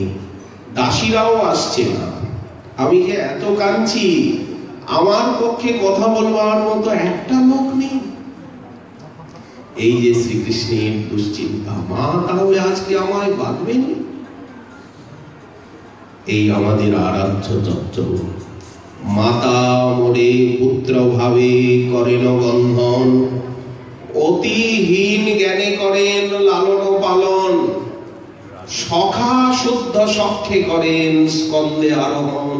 দাসীরাও আসছে না। আমি যে এত কাঁদছি, আমার পক্ষে কথা বলবার মতো একটা লোক নেই। এই যে শ্রীকৃষ্ণের দুশ্চিন্তা, মা তাহলে আজকে আমায় বাঁধবেন? এই আমাদের আরাধ্য তত্ত্ব। মাতা মোরে পুত্র ভাবে করেন বন্ধন, অতিহীন জ্ঞানে করেন লালন পালন, সখা শুদ্ধ সখ্যে করেন স্কন্দে আরোহণ।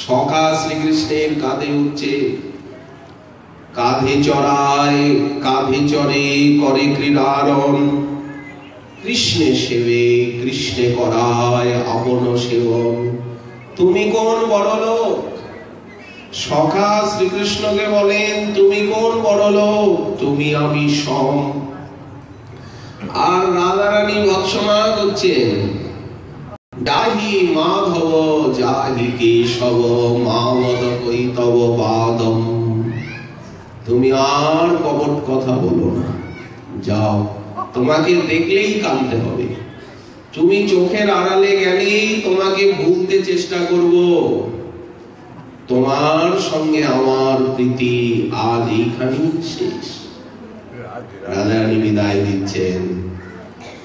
সখা শ্রীকৃষ্ণের কাঁধে উঠছে, কাঁধে চড়ায়, কাঁধে চড়ে করে ক্রীড়ারণ। কৃষ্ণে সেবে, কৃষ্ণে করায় আপন সেবন। তুমি কোন বড় লোক? সখা শ্রীকৃষ্ণকে বলেন, তুমি কোন বড় লোক? তুমি আমি সম। আর রাধারানী ভৎসনা করছেন, যাহি মাধব যাহি কেশব মামদ কৈতব পাদম। তুমি আর কপট কথা বলো না, যাও, তোমাকে দেখলেই কাঁদতে হবে। তুমি চোখের আড়ালে গেলেই তোমাকে ভুলতে চেষ্টা করব। তোমার সঙ্গে আমার প্রীতি আজ এইখানেই শেষ। রাধারানী বিদায় দিচ্ছেন,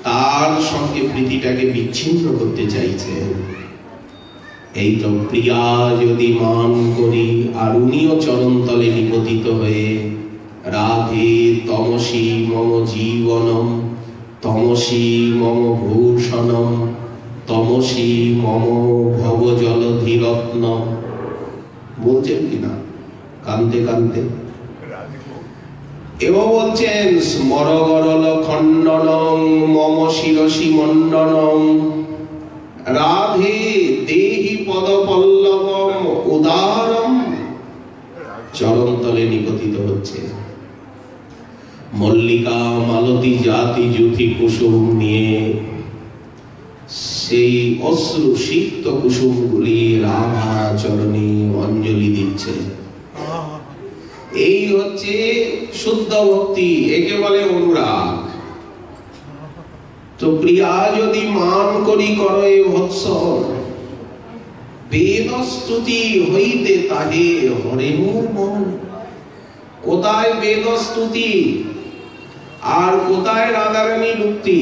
তার সঙ্গে প্রীতিটাকে বিচ্ছিন্ন করতে চাইছেন। এই তো প্রিয়া যদি মান করি, আর উনিও চরণতলে নিপতিত হয়ে, রাধে তমসি মম জীবনম, তমসি মম ভূষণম, তমসি মম ভব জলধি রত্ন। বলছেন কিনা কান্তে কান্তে? এও বলছেন, স্মর গরল খণ্ডনং মম শিরসি মণ্ডনং, রাধে দেহি পদ পল্লবম উদারম। চরণতলে নিপতিত হচ্ছে। মল্লিকা মালতী জাতি যুথি কুসুম নিয়ে সেই অশ্রু সিক্ত কুসুমগুলি রাধা চরণে অঞ্জলি দিচ্ছে। এই হচ্ছে শুদ্ধ ভক্তি, একে বলে অনুরাগ। তো প্রিয়া যদি মান করি করে বৎস, বেদ স্তুতি হইতে তাহে হরে মোর মন। কোথায় বেদ স্তুতি আর কোথায় রাধারানীর উক্তি?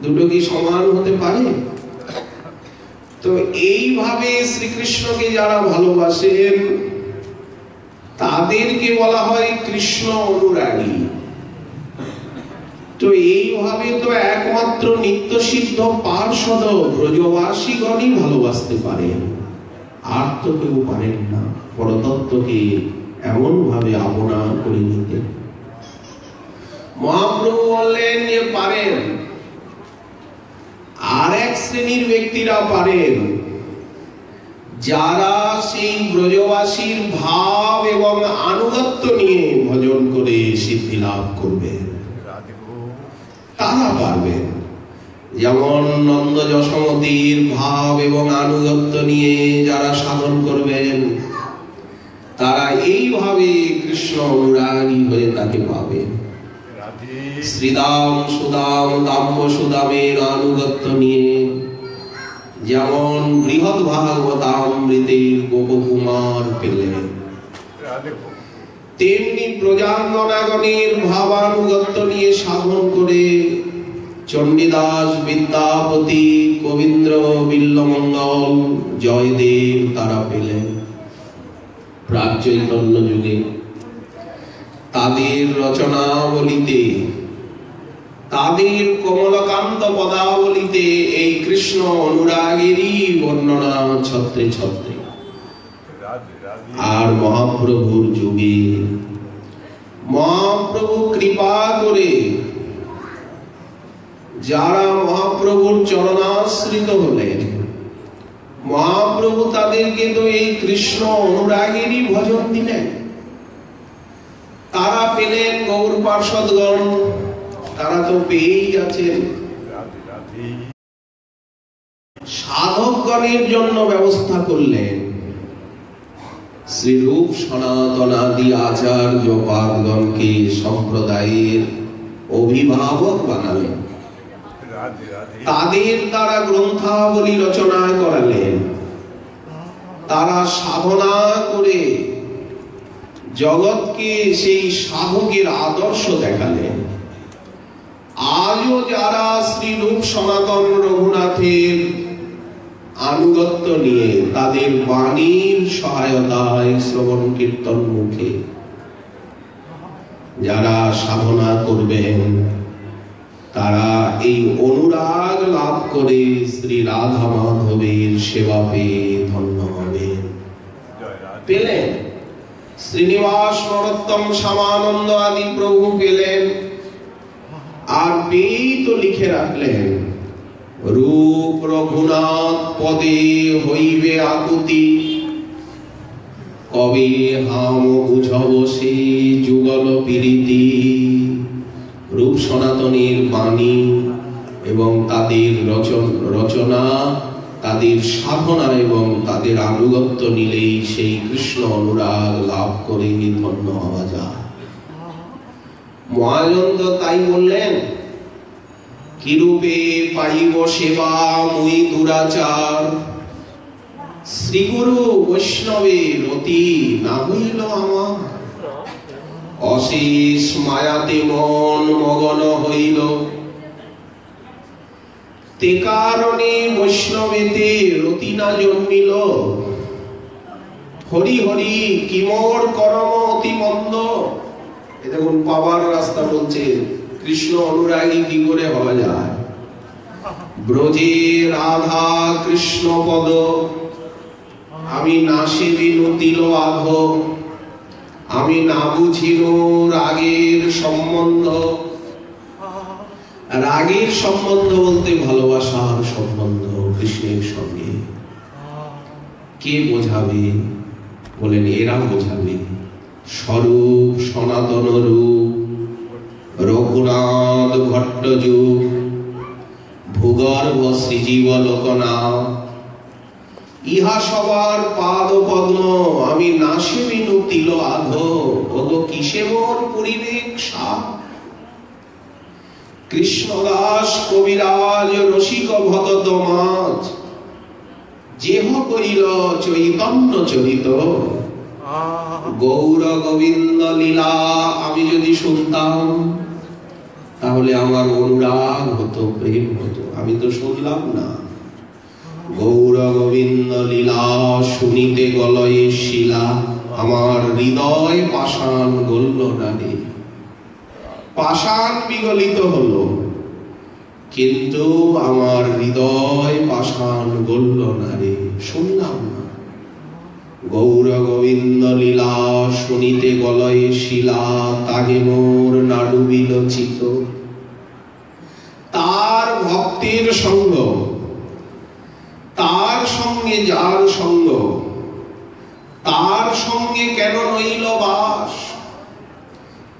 দুটো কি সমান হতে পারে? তো এইভাবে শ্রীকৃষ্ণকে যারা ভালোবাসেন তাদেরকে বলা হয় কৃষ্ণ অনুরাগী। তো এইভাবে তো একমাত্র নিত্য সিদ্ধ পার্ষদ ব্রজবাসীগণই ভালোবাসতে পারেন, আর তো কেউ পারেন না পরতত্ত্বকে এমন ভাবে আপনা করে নিতে। মহাপ্রভু বললেন যে পারেন, আর এক শ্রেণীর ব্যক্তিরা পারেন, যারা সেই ব্রজবাসীর ভাব এবং আনুগত্য নিয়ে ভজন করে সিদ্ধি লাভ করবেন, তারা পারবেন। যেমন নন্দ যশোমতীর ভাব এবং আনুগত্য নিয়ে যারা সাধন করবেন, তারা এইভাবে কৃষ্ণ অনুরাগী হয়ে তাকে পাবেন। শ্রীদাম সুদাম দাম্য সুদামের আনুগত্য নিয়ে যেমন বৃহৎ ভাগবতামৃতের গোপকুমার পেলেন, তেমনি প্রজাঙ্গনাগণের ভাবানুগত্য নিয়ে সাধন করে চণ্ডীদাস, বিদ্যাপতি, কবীন্দ্র, বিল্লমঙ্গল, জয়দেব তারা পেলেন প্রাক চৈতন্য যুগে। তাদের রচনাবলিতে, তাদের কমলকান্ত পদাবলিতে এই কৃষ্ণ অনুরাগেরই বর্ণনা ছত্রে ছত্রে। আর মহাপ্রভুর যুগে মহাপ্রভু কৃপা করে যারা মহাপ্রভুর চরণাশ্রিত হলেন, মহাপ্রভু তাদেরকে তো এই কৃষ্ণ অনুরাগেরই ভজন দিলেন। তারা পেলেন গৌর পার্ষদগণ, তারা তো পেয়েই আছেন। সাধকগণের জন্য ব্যবস্থা করলেন, শ্রীরূপ সনাতনাদি আচার্য পাদগণকে সম্প্রদায়ের অভিভাবক বানালেন, তাদের দ্বারা গ্রন্থাবলী রচনা করালেন, তারা সাধনা করে জগৎকে সেই সাধকের আদর্শ দেখালেন। আজও যারা শ্রীরূপ সনাতন রঘুনাথের আনুগত্য নিয়ে তাদের বাণীর সহায়তায় শ্রবণ কীর্তন মুখে যারা সাধনা করবেন, তারা এই অনুরাগ লাভ করে শ্রী রাধা মাধবের সেবা পেয়ে ধন্য হবেন। পেলেন শ্রীনিবাস নরোত্তম শ্যামানন্দ আদি প্রভু পেলেন, আর পেয়েই তো লিখে রাখলেন, রূপ রঘুনাথ পদে হইবে আকুতি, কবে হাম বুঝব সে যুগল পীড়িতি। রূপ সনাতনের বাণী এবং তাদের রচনা, তাদের সাধনা এবং তাদের আনুগত্য নিলেই সেই কৃষ্ণ অনুরাগ লাভ করে ধন্য হওয়া যায়। মহানন্দ তাই বললেন, কিরূপে পাইব সেবা মুই দুরাচার, শ্রীগুরু বৈষ্ণবের অতি না হইল আমার। অশেষ মায়াতে মন মগন হইল, তে কারণে বৈষ্ণবেতে রতি না জন্মিল। হরি হরি কি মোর কর্ম অতি মন্দ। এ দেখুন পাওয়ার রাস্তা বলছে, কৃষ্ণ অনুরাগী কি করে হওয়া যায়। ব্রজে রাধা কৃষ্ণ পদ, আমি না সেবিনু তিল আধ, আমি না বুঝিল রাগের সম্বন্ধ। রাগের সম্বন্ধ বলতে ভালোবাসার সম্বন্ধ কৃষ্ণের সঙ্গে। কে বোঝাবে? বলেন এরা বোঝাবে। স্বরূপ সনাতন রূপ রঘুনাথ ভট্টযুগ, ভূগর্ভ শ্রীজীব লোকনা, ইহা সবার পাদ পদ্ম, আমি নাশে বিনু তিল আধ, ওগো কিসে মোর পরিবেক সাপ। কৃষ্ণদাস কবিরাজ রসিক ভগত মাঝ, যেহ করিল চৈতন্য চরিত। গৌর গোবিন্দ লীলা আমি যদি শুনতাম, তাহলে আমার অনুরাগ হতো, প্রেম হতো। আমি তো শুনলাম না। গৌর গোবিন্দ লীলা শুনিতে গলয়ে শিলা, আমার হৃদয় পাষাণ গলল না রে। পাষাণ বিগলিত হলো, কিন্তু আমার হৃদয় পাষাণ গলল না রে, শুনলাম না। গৌর গোবিন্দ লীলা শুনিতে গলয়ে শিলা, তাহে মোর নাড়ু বিলোচিত। তার ভক্তের সঙ্গ, তার সঙ্গে যার সঙ্গ, তার সঙ্গে কেন নইল বাস।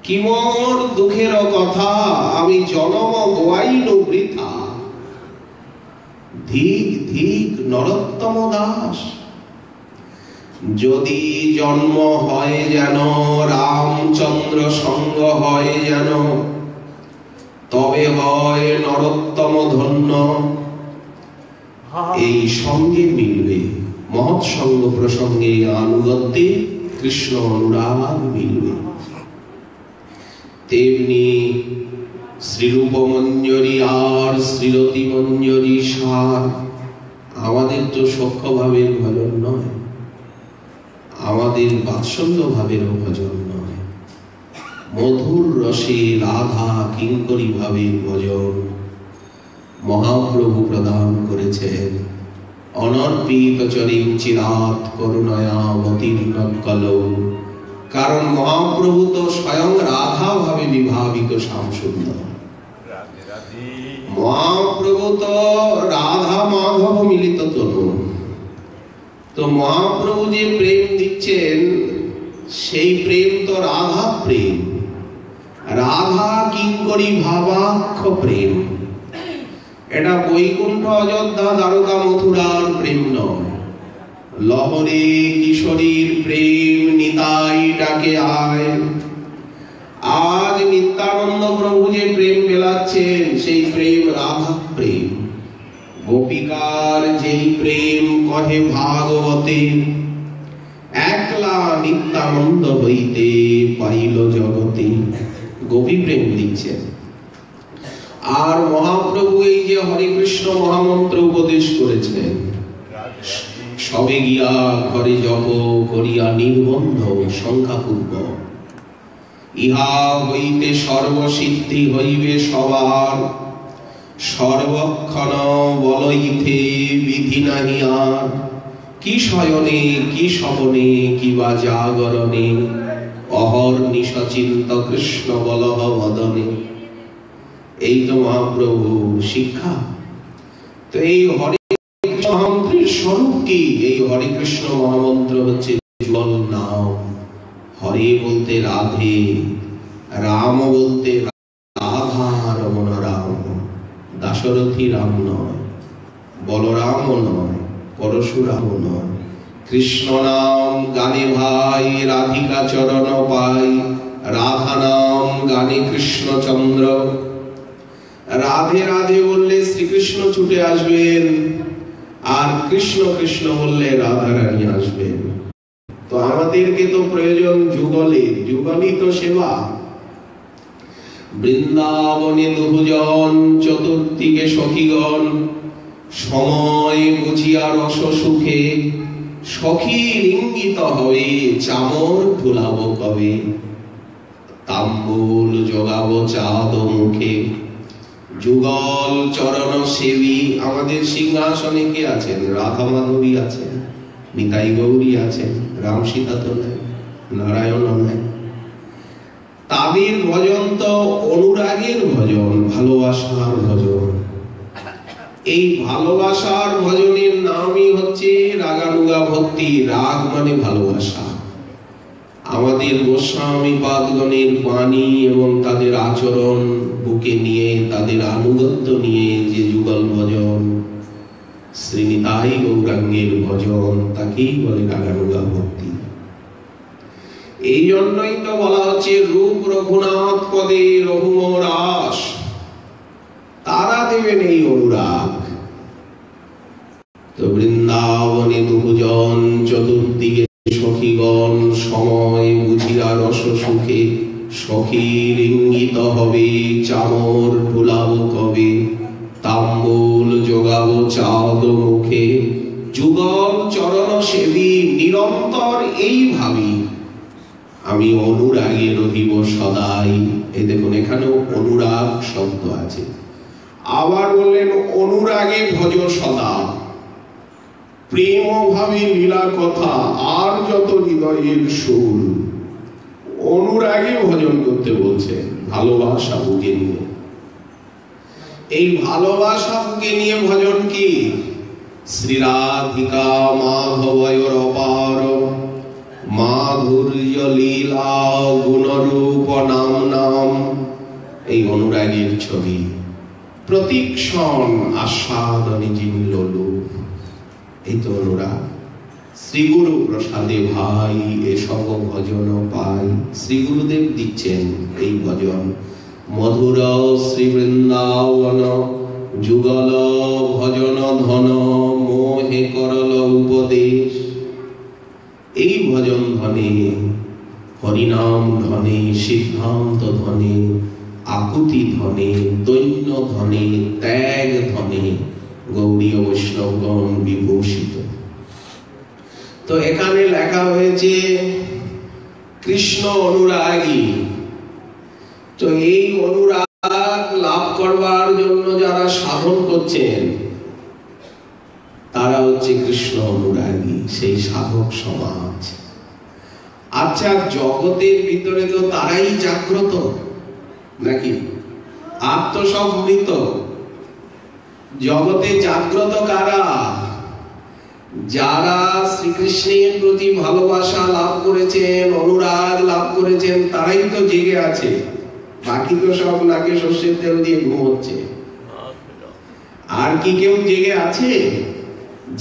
কি মোর দুঃখের কথা, আমি জনম গোয়াইল বৃথা। ধিক ধিক নরোত্তম দাস। যদি জন্ম হয় যেন রামচন্দ্র সঙ্গ হয় যেন, তবে হয় নরোত্তম ধন্য। এই সঙ্গে মিলবে, মহৎ সঙ্গ প্রসঙ্গে আনুগত্যে কৃষ্ণ অনুরাগ মিলবে। তেমনি শ্রীরূপ মঞ্জরি আর শ্রীরতি মঞ্জরি সার। আমাদের তো সখ্য ভাবের ভজন নয়, আমাদের বাৎসল্য ভাবেরও ভজন নয়, মধুর রসে রাধা কিঙ্করী ভাবের ভজন মহাপ্রভু প্রদান করেছেন। অনর্পিত চরিম চিরাত করুণয়া মতির্ন কলৌ। কারণ মহাপ্রভু তো স্বয়ং রাধা ভাবে বিভাবিত শ্যামসুন্দর। মহাপ্রভু তো রাধা মাধব মিলিত তনু। তো মহাপ্রভু যে প্রেম দিচ্ছেন, সেই প্রেম তো রাধা প্রেম, রাধা কিঙ্করী ভাবাক্ষ প্রেম। এটা বৈকুণ্ঠ অযোধ্যা দ্বারকা মথুরার প্রেম নয়। লহরে কিশোরীর প্রেম নিতাই ডাকে আয়। আজ নিত্যানন্দ প্রভু যে প্রেম বেলাচ্ছেন সেই প্রেম রাধা প্রেম। গোপিকার যেই প্রেম কহে ভাগবতে, একলা নিত্যানন্দ হইতে পাইল জগতে। গোপী প্রেম দিচ্ছেন। আর মহাপ্রভু এই যে হরে কৃষ্ণ মহামন্ত্র উপদেশ করেছেন, সবে গিয়া ঘরে জপ করিয়া নির্বন্ধ সংখ্যাপূর্ব, ইহা হইতে সর্বসিদ্ধি হইবে সবার। সর্বক্ষণ বলইতে বিধি নাহি আর, কি শয়নে কি স্বপনে কিবা জাগরণে, অহর্নিশ চিন্ত কৃষ্ণ বলহ বদনে। এই তো মহাপ্রভু শিক্ষা। তো এই হরে কৃষ্ণ মহামন্ত্রের স্বরূপ কি? এই হরে কৃষ্ণ মহামন্ত্র হচ্ছে যুগল নাম। হরে বলতে রাধে, রাম বলতে রাধা রমণ রাম। দাশরথী রাম নয়, বলরাম নয়, পরশুরাম নয়। কৃষ্ণ নাম গানে ভাই রাধিকা চরণ পাই, রাধা নাম গানে কৃষ্ণচন্দ্র। রাধে রাধে বললে শ্রীকৃষ্ণ ছুটে আসবেন, আর কৃষ্ণ কৃষ্ণ বললে রাধা রানী আসবেন। তো আমাদেরকে তো প্রয়োজন যুগলের, যুগলই তো সেবা। বৃন্দাবনে দুজন চতুর্দিকে সখীগণ, সময় বুঝিয়া রস সুখে, সখীর ইঙ্গিত হবে চামর ভুলাবো কবে। তাম্বুল জোগাবো চাঁদ মুখে, যুগল চরণ সেবী। আমাদের সিংহাসনে কে আছেন? রাধা মাধবী আছেন, নিতাই গৌরী আছেন, রাম সীতা তো নাই, নারায়ণ নাই। তাদের ভজন তো অনুরাগের ভজন, ভালোবাসার ভজন। এই ভালোবাসার ভজনের নামই হচ্ছে রাগানুগা ভক্তি। রাগ মানে ভালোবাসা। আমাদের গোস্বামী পাদগণের বাণী এবং তাদের আচরণ বুকে নিয়ে, তাদের আনুগত্য নিয়ে যে যুগল ভজন, শ্রীনিতাই গৌরাঙ্গের ভজন, তাকেই বলে রাগানুগা ভক্তি। এই জন্যই তো বলা হচ্ছে রূপ রঘুনাথ পদে রঘুম রাস, তারা দেবেন এই অনুরাগ। তো বৃন্দাবনে দুজন চতুর্দিকে সখীগণ, সময় বুঝিয়া রস সুখে, সখীর ইঙ্গিত হবে চামর ভুলাবো কবে। তাম্বুল জোগাবো চাঁদ মুখে, যুগল চরণ সেবী। নিরন্তর এই ভাবি আমি অনুরাগে রহিব সদাই। এই দেখুন এখানেও অনুরাগ শব্দ আছে। আবার বললেন অনুরাগে ভজ সদা, প্রেম ভাবে লীলা কথা আর যত হৃদয়ের সুর। অনুরাগে ভজন করতে বলছে, ভালোবাসা বুকে নিয়ে। এই ভালোবাসা বুকে নিয়ে ভজন কি? শ্রী রাধিকা মাধবয়র অপার মাধুর্য লীলা গুণরূপ নাম নাম। এই অনুরাগের ছবি। প্রতীক্ষণ আস্বাদনে যিনি লোলুপ। এই তো অনুরাগ। শ্রীগুরু প্রসাদে ভাই এসব ভজন পাই। শ্রীগুরুদেব দিচ্ছেন এই ভজন। মধুর শ্রী বৃন্দাবন যুগল ভজন ধন, মোহে করল উপদেশ। এই ভজন ধনে, হরিনাম ধনে, সিদ্ধান্ত ধনে, আকুতি ধনে, দৈন্য ধনে, ত্যাগ ধনে গৌড়ীয় বৈষ্ণবগণ বিভূষিত। তো এখানে লেখা হয়েছে কৃষ্ণ অনুরাগী। তো এই অনুরাগ লাভ করবার জন্য যারা সাধন করছেন তারা হচ্ছে কৃষ্ণ অনুরাগী, সেই সাধক সমাজ। আচ্ছা, জগতের ভিতরে তো তারাই জাগ্রত নাকি? আর তো সব মৃত। জগতে জাগ্রত কারা? যারা শ্রীকৃষ্ণের প্রতি ভালোবাসা লাভ করেছেন, অনুরাগ লাভ করেছেন, তারাই তো জেগে আছে। বাকি তো সব নাকে সর্ষের তেল দিয়ে ঘুমোচ্ছে। আর কি কেউ জেগে আছে?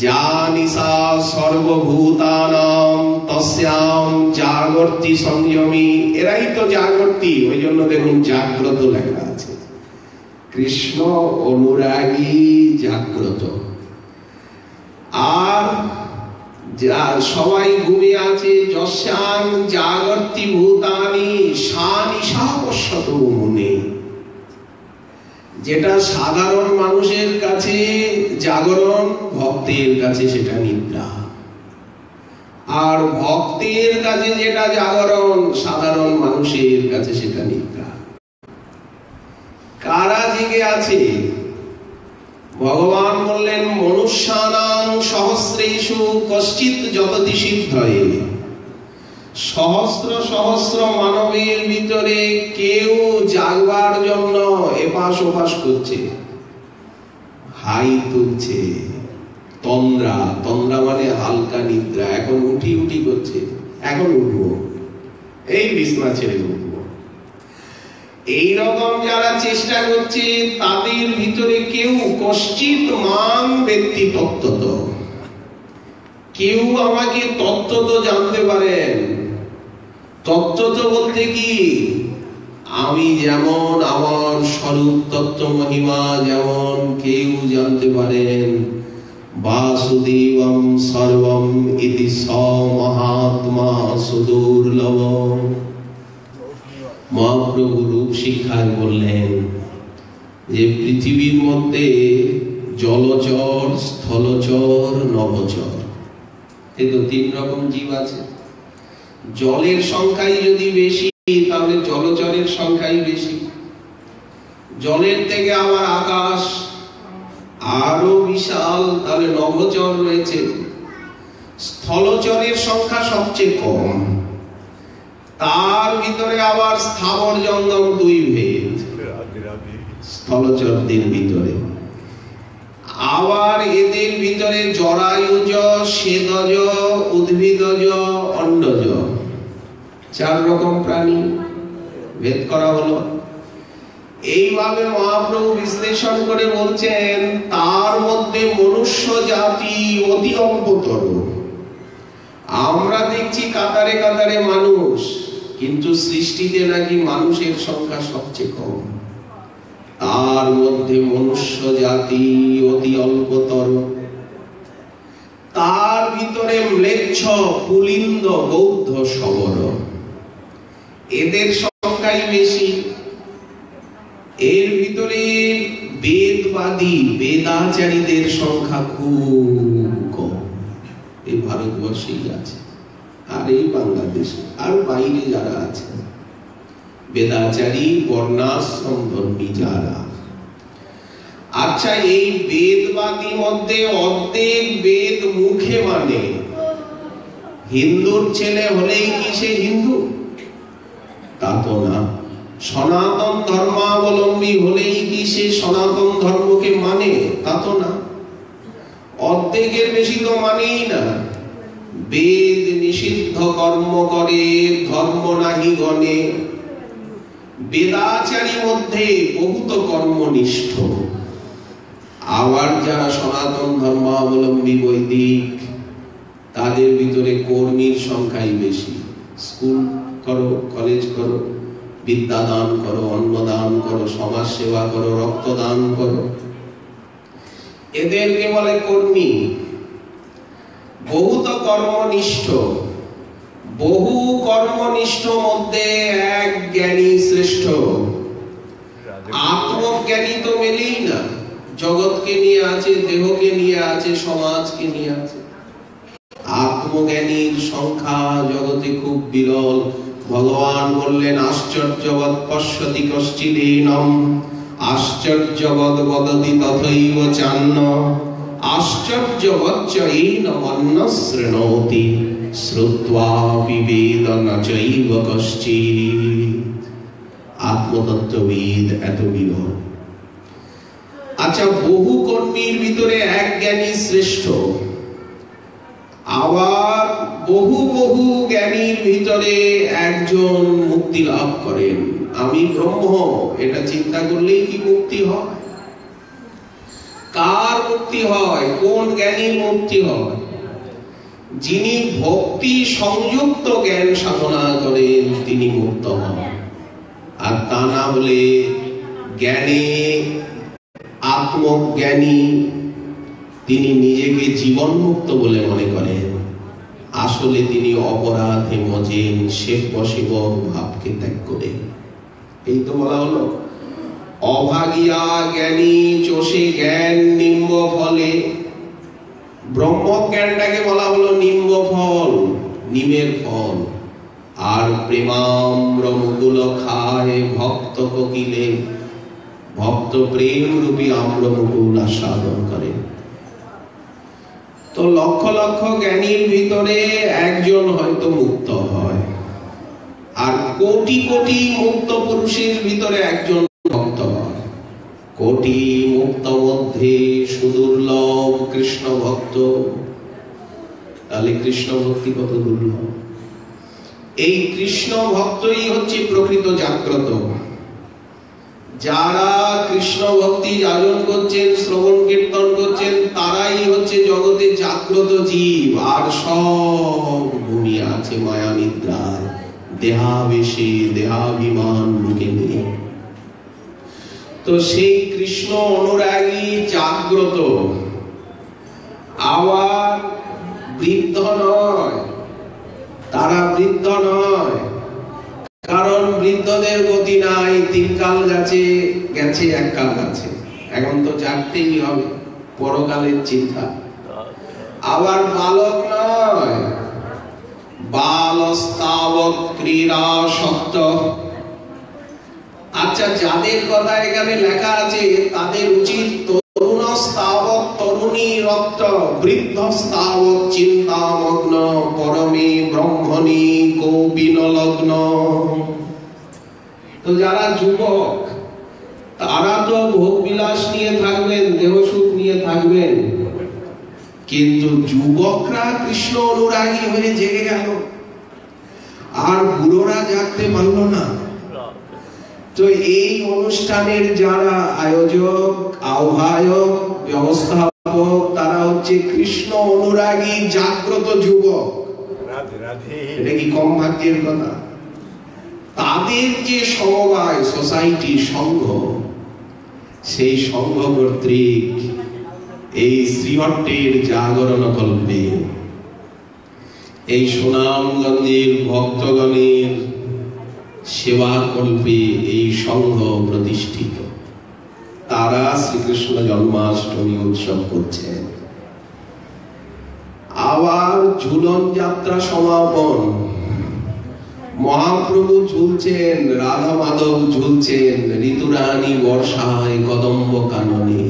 যা নিশা সর্বভূতানাম তস্যাম জাগর্তি সংযমী, এরাই তো জাগর্তি, ওই জন্য দেখুন জাগ্রত লেখা আছে। কৃষ্ণ অনুরাগী জাগ্রত, আর যা সবাই ঘুমিয়ে আছে যস্যাং জাগর্তি ভূতানি সা নিশা পশ্যত মুনে। যেটা সাধারণ মানুষের কাছে জাগরণ, ভক্তের কাছে সেটা নিদ্রা। আর ভক্তের কাছে যেটা জাগরণ, সাধারণ মানুষের কাছে সেটা নিদ্রা। কারা জেগে আছে? ভগবান বললেন মনুষ্যানাং সহস্রেষু কশ্চিৎ যততি সিদ্ধয়ে। সহস্র সহস্র মানবের ভিতরে কেউ জাগবার জন্য এপাশ ওপাশ করছে, হাই তুলছে, তন্দ্রা, তন্দ্রা মানে হালকা নিদ্রা। এখন উঠি উঠি করছে, এখন উঠবো, এই বিছনা ছেড়ে উঠবো, এইরকম যারা চেষ্টা করছে তাদের ভিতরে কেউ কশ্চিৎ মাং ব্যক্তি তত্ত্বত, কেউ আমাকে তত্ত্বত জানতে পারেন। তত্ত্বত বলতে কি? আমি যেমন, আমার স্বরূপ তত্ত্ব মহিমা যেমন কেউ জানতে পারেন। বাসুদেবম সর্বম ইতি স মহাত্মা সুদুর্লভ। মহাপ্রভু রূপ শিক্ষায় বললেন যে পৃথিবীর মধ্যে জলচর, স্থলচর, নভচর, এই তো 3 রকম জীব আছে। জলের সংখ্যাই যদি বেশি তাহলে জলচরের সংখ্যাই বেশি। জলের থেকে আবার আকাশ আরো বিশাল, তাহলে নভচর রয়েছে। স্থলচরের সংখ্যা সবচেয়ে কম, তার ভিতরে আবার স্থাবর জঙ্গম 2 ভেদ স্থলচরদের ভিতরে। আবার এদের ভিতরে জরায়ুজ, স্বেদজ, উদ্ভিদজ, অন্ডজ, 4 রকম প্রাণী ভেদ করা হলো। এইভাবে মহাপ্রভু বিশ্লেষণ করে বলছেন তার মধ্যে মনুষ্য জাতি অতি অল্পতর। আমরা দেখছি কাতারে কাতারে মানুষ, কিন্তু সৃষ্টিতে নাকি মানুষের সংখ্যা সবচেয়ে কম। তার মধ্যে মনুষ্য জাতি অতি অল্পতর, তার ভিতরে ম্লেচ্ছ, পুলিন্দ, বৌদ্ধ, শবর, এদের সংখ্যাই বেশি। এর ভিতরে বেদবাদী, বেদাচারীদের সংখ্যা খুব কম। এই ভারতবর্ষেই আছে, আর এই বাংলাদেশে, আর বাইরে যারা আছে বেদাচারী, বর্ণাশ্রম ধর্মী যারা। আচ্ছা, এই বেদবাদী মধ্যে অর্ধেক বেদ মুখে মানে। হিন্দুর ছেলে হলেই কি সে হিন্দু? তা তো না। সনাতন ধর্মাবলম্বী হলেই কি সে সনাতন ধর্মকে মানে? তা তো না। অর্ধেকের বেশি তো মানেই না। বেদ নিষিদ্ধ কর্ম করে, ধর্ম নাহি গণে। বেদাচারী মধ্যে বহুত কর্মনিষ্ঠ। আবার যারা সনাতন ধর্মাবলম্বী বৈদিক, তাদের ভিতরে কর্মীর সংখ্যাই বেশি। স্কুল করো, কলেজ করো, বিদ্যাদান করো, অন্নদান করো, সমাজ সেবা করো, রক্তদান করো, এদেরকে বলে কর্মী। বহুত কর্মনিষ্ঠ। বহু কর্মনিষ্ঠ মধ্যে এক জ্ঞানী শ্রেষ্ঠ। আত্মজ্ঞানী তো মেলেই না। জগৎকে নিয়ে আছে, দেহকে নিয়ে আছে, সমাজকে নিয়ে আছে। আত্মজ্ঞানীর সংখ্যা জগতে খুব বিরল। ভগবান বললেন আশ্চর্যবৎ পশ্যতি কশ্চিদেনম, আশ্চর্যবৎ বদতি তথৈব চান্ন, আশ্চর্যবৎ এইনম অন্য শৃণোতি, শ্রুত্বা বিবেদ ন চৈব কশ্চিৎ। আত্মতত্ত্ববিদ এত বিরল। আচ্ছা, বহু কর্মীর ভিতরে এক জ্ঞানী শ্রেষ্ঠ। আবার বহু বহু জ্ঞানীর ভিতরে একজন মুক্তি লাভ করেন। আমি ব্রহ্ম, এটা চিন্তা করলেই কি মুক্তি হয়? কার মুক্তি হয়? কোন জ্ঞানীর মুক্তি হয়? যিনি ভক্তি সংযুক্ত জ্ঞান সাধনা করেন তিনি মুক্ত হন। আর তা না হলে জ্ঞানে আত্মজ্ঞানী তিনি নিজেকে জীবন মুক্ত বলে মনে করেন, আসলে তিনি অপরাধে মজেন, সেবক সেবক ভাবকে ত্যাগ করে। এই তো বলা হলো অভাগিয়া জ্ঞানী চষে জ্ঞান নিম্ব ফলে। ব্রহ্ম জ্ঞানটাকে বলা হলো নিম্ব ফল, নিমের ফল। আর প্রেমাম্র মুকুল খায় ভক্ত কোকিলে, ভক্ত প্রেম রূপী আম্র মুকুল আস্বাদন করে। তো লক্ষ লক্ষ জ্ঞানীর ভিতরে একজন হয়তো মুক্ত হয়, আর কোটি কোটি মুক্ত পুরুষের ভিতরে একজন ভক্ত হয়। কোটি মুক্ত মধ্যে সুদুর্লভ কৃষ্ণ ভক্ত। তাহলে কৃষ্ণ ভক্তি কত দুর্লভ! এই কৃষ্ণ ভক্তই হচ্ছে প্রকৃত জাগ্রত। যারা কৃষ্ণ ভক্তি যাজন করছেন, শ্রবণ কীর্তন করছেন, তারাই হচ্ছে জগতে জাগ্রত জীব। আর সব ঘুমিয়ে আছে মায়া নিদ্রায়, দেহাবেশে দেহাভিমান বুকে নিয়ে। তো সেই কৃষ্ণ অনুরাগী জাগ্রত, আবার বৃদ্ধ নয়। তারা বৃদ্ধ নয়, কারণ বৃদ্ধদের গতি নাই। তিনকাল গেছে, গেছে এককাল আছে, এখন তো জাগতেই হবে, পরকালের চিন্তা। আবার বালক নয়, বালস্তাবৎ ক্রীড়া সত্য। আচ্ছা, যাদের কথা এখানে লেখা আছে তাদের উচিত তরুণস্তাবৎ তরুণী রক্ত, বৃদ্ধস্তাবৎ চিন্তামগ্ন, পরমে ব্রহ্মণি কৌপিনলগ্ন। তো যারা যুবক তারা তো ভোগ বিলাস নিয়ে থাকবেন, দেহসুখ নিয়ে থাকবেন, কিন্তু যুবকরা কৃষ্ণ অনুরাগী হয়ে জেগে গেল, আর বুড়োরা জাগতে পারল না। তো এই অনুষ্ঠানের যারা আয়োজক, আহ্বায়ক, ব্যবস্থাপক, তারা হচ্ছে কৃষ্ণ অনুরাগী জাগ্রত যুবক। এটা কি কম ভাগ্যের কথা? তাদের যে সমবায়, সোসাইটি, সংঘ, সেই সংঘ কর্তৃক এই শ্রীহট্টের জাগরণ কল্পে এই সুনামগঞ্জের ভক্তগণের সেবা কল্পে এই সংঘ প্রতিষ্ঠিত। তারা শ্রীকৃষ্ণ জন্মাষ্টমী উৎসব করছেন। আবার ঝুলন যাত্রা সমাপন, মহাপ্রভু ঝুলছেন, রাধা মাধব ঝুলছেন, ঋতুরানী বর্ষায় কদম্ব কাননে।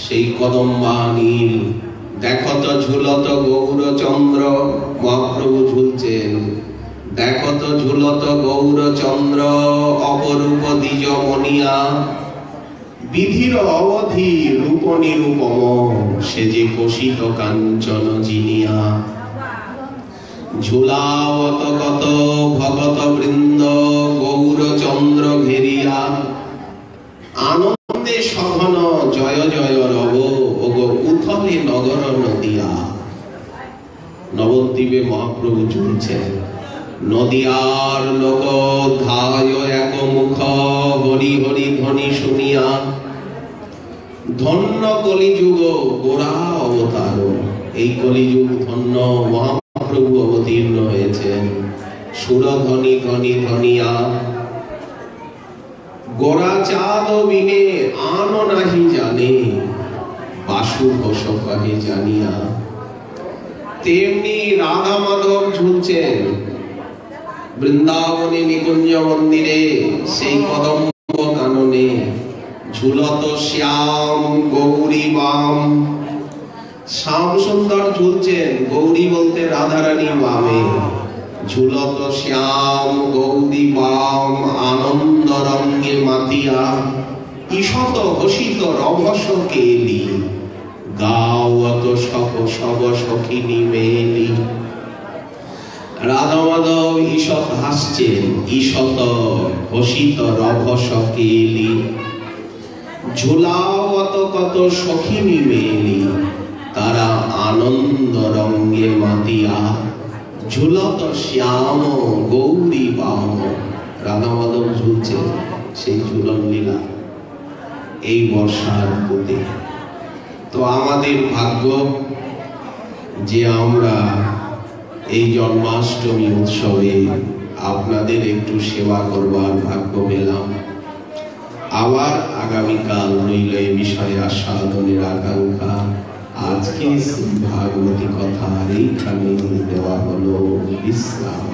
সেই কদম্বানীল দেখত ঝুলত গৌরচন্দ্র, মহাপ্রভু ঝুলছেন। দেখত ঝুলত গৌরচন্দ্র অপরূপ দ্বিজ মনিয়া, বিধির অবধি রূপ নিরূপম, সে যে কোশিত কাঞ্চন জিনিয়া। ঝুলাবত কত ভগত বৃন্দ গৌরচন্দ্র ঘেরিয়া, আনন্দে সঘন জয় জয় রব ওগো উথলে নগর নদিয়া। নবদ্বীপে মহাপ্রভু ঝুলছেন। নদিয়ার লোক ধায় এক মুখ, হরি হরি ধ্বনি শুনিয়া। ধন্য কলিযুগ গোরা অবতার, এই কলিযুগ ধন্য, মহাপ্রভু অবতীর্ণ হয়েছেন। সুরধ্বনি ধ্বনি ধ্বনিয়া, গোরা চাঁদ বিনে আন নাহি জানে, বাসু ঘোষ কহে জানিয়া। তেমনি রাধা মাধব ঝুলছেন বৃন্দাবনে নিকুঞ্জ মন্দিরে, সেই কদম্ব কাননে। ঝুলত শ্যাম গৌরী বাম, শ্যাম সুন্দর ঝুলছেন, গৌরী বলতে রাধারানী বামে। ঝুলত শ্যাম গৌরী বাম, আনন্দ রঙ্গে মাতিয়া। ঈষত হসিত রভস কেলি, গাওয়াত সখ সব সখিনী মেলি। রাধা মাধব ঈষৎ হাসছেন, ঈষত হসিত রভস কেলি। ঝুলাও অত কত সখিনী মেলি, তারা আনন্দ রঙ্গে মাতিয়া, ঝুলত শ্যাম গৌরী বাম। রাধা মাধব ঝুলছে সেই ঝুলন লীলা এই বর্ষার পুঁতে। তো আমাদের ভাগ্য যে আমরা এই জন্মাষ্টমী উৎসবে আপনাদের একটু সেবা করবার ভাগ্য পেলাম। আবার আগামীকাল রইল এই বিষয়ে আস্বাদনের আকাঙ্ক্ষা। আজকে ভাগবতী কথা এইখানে দেওয়া হলো বিশ্রাম।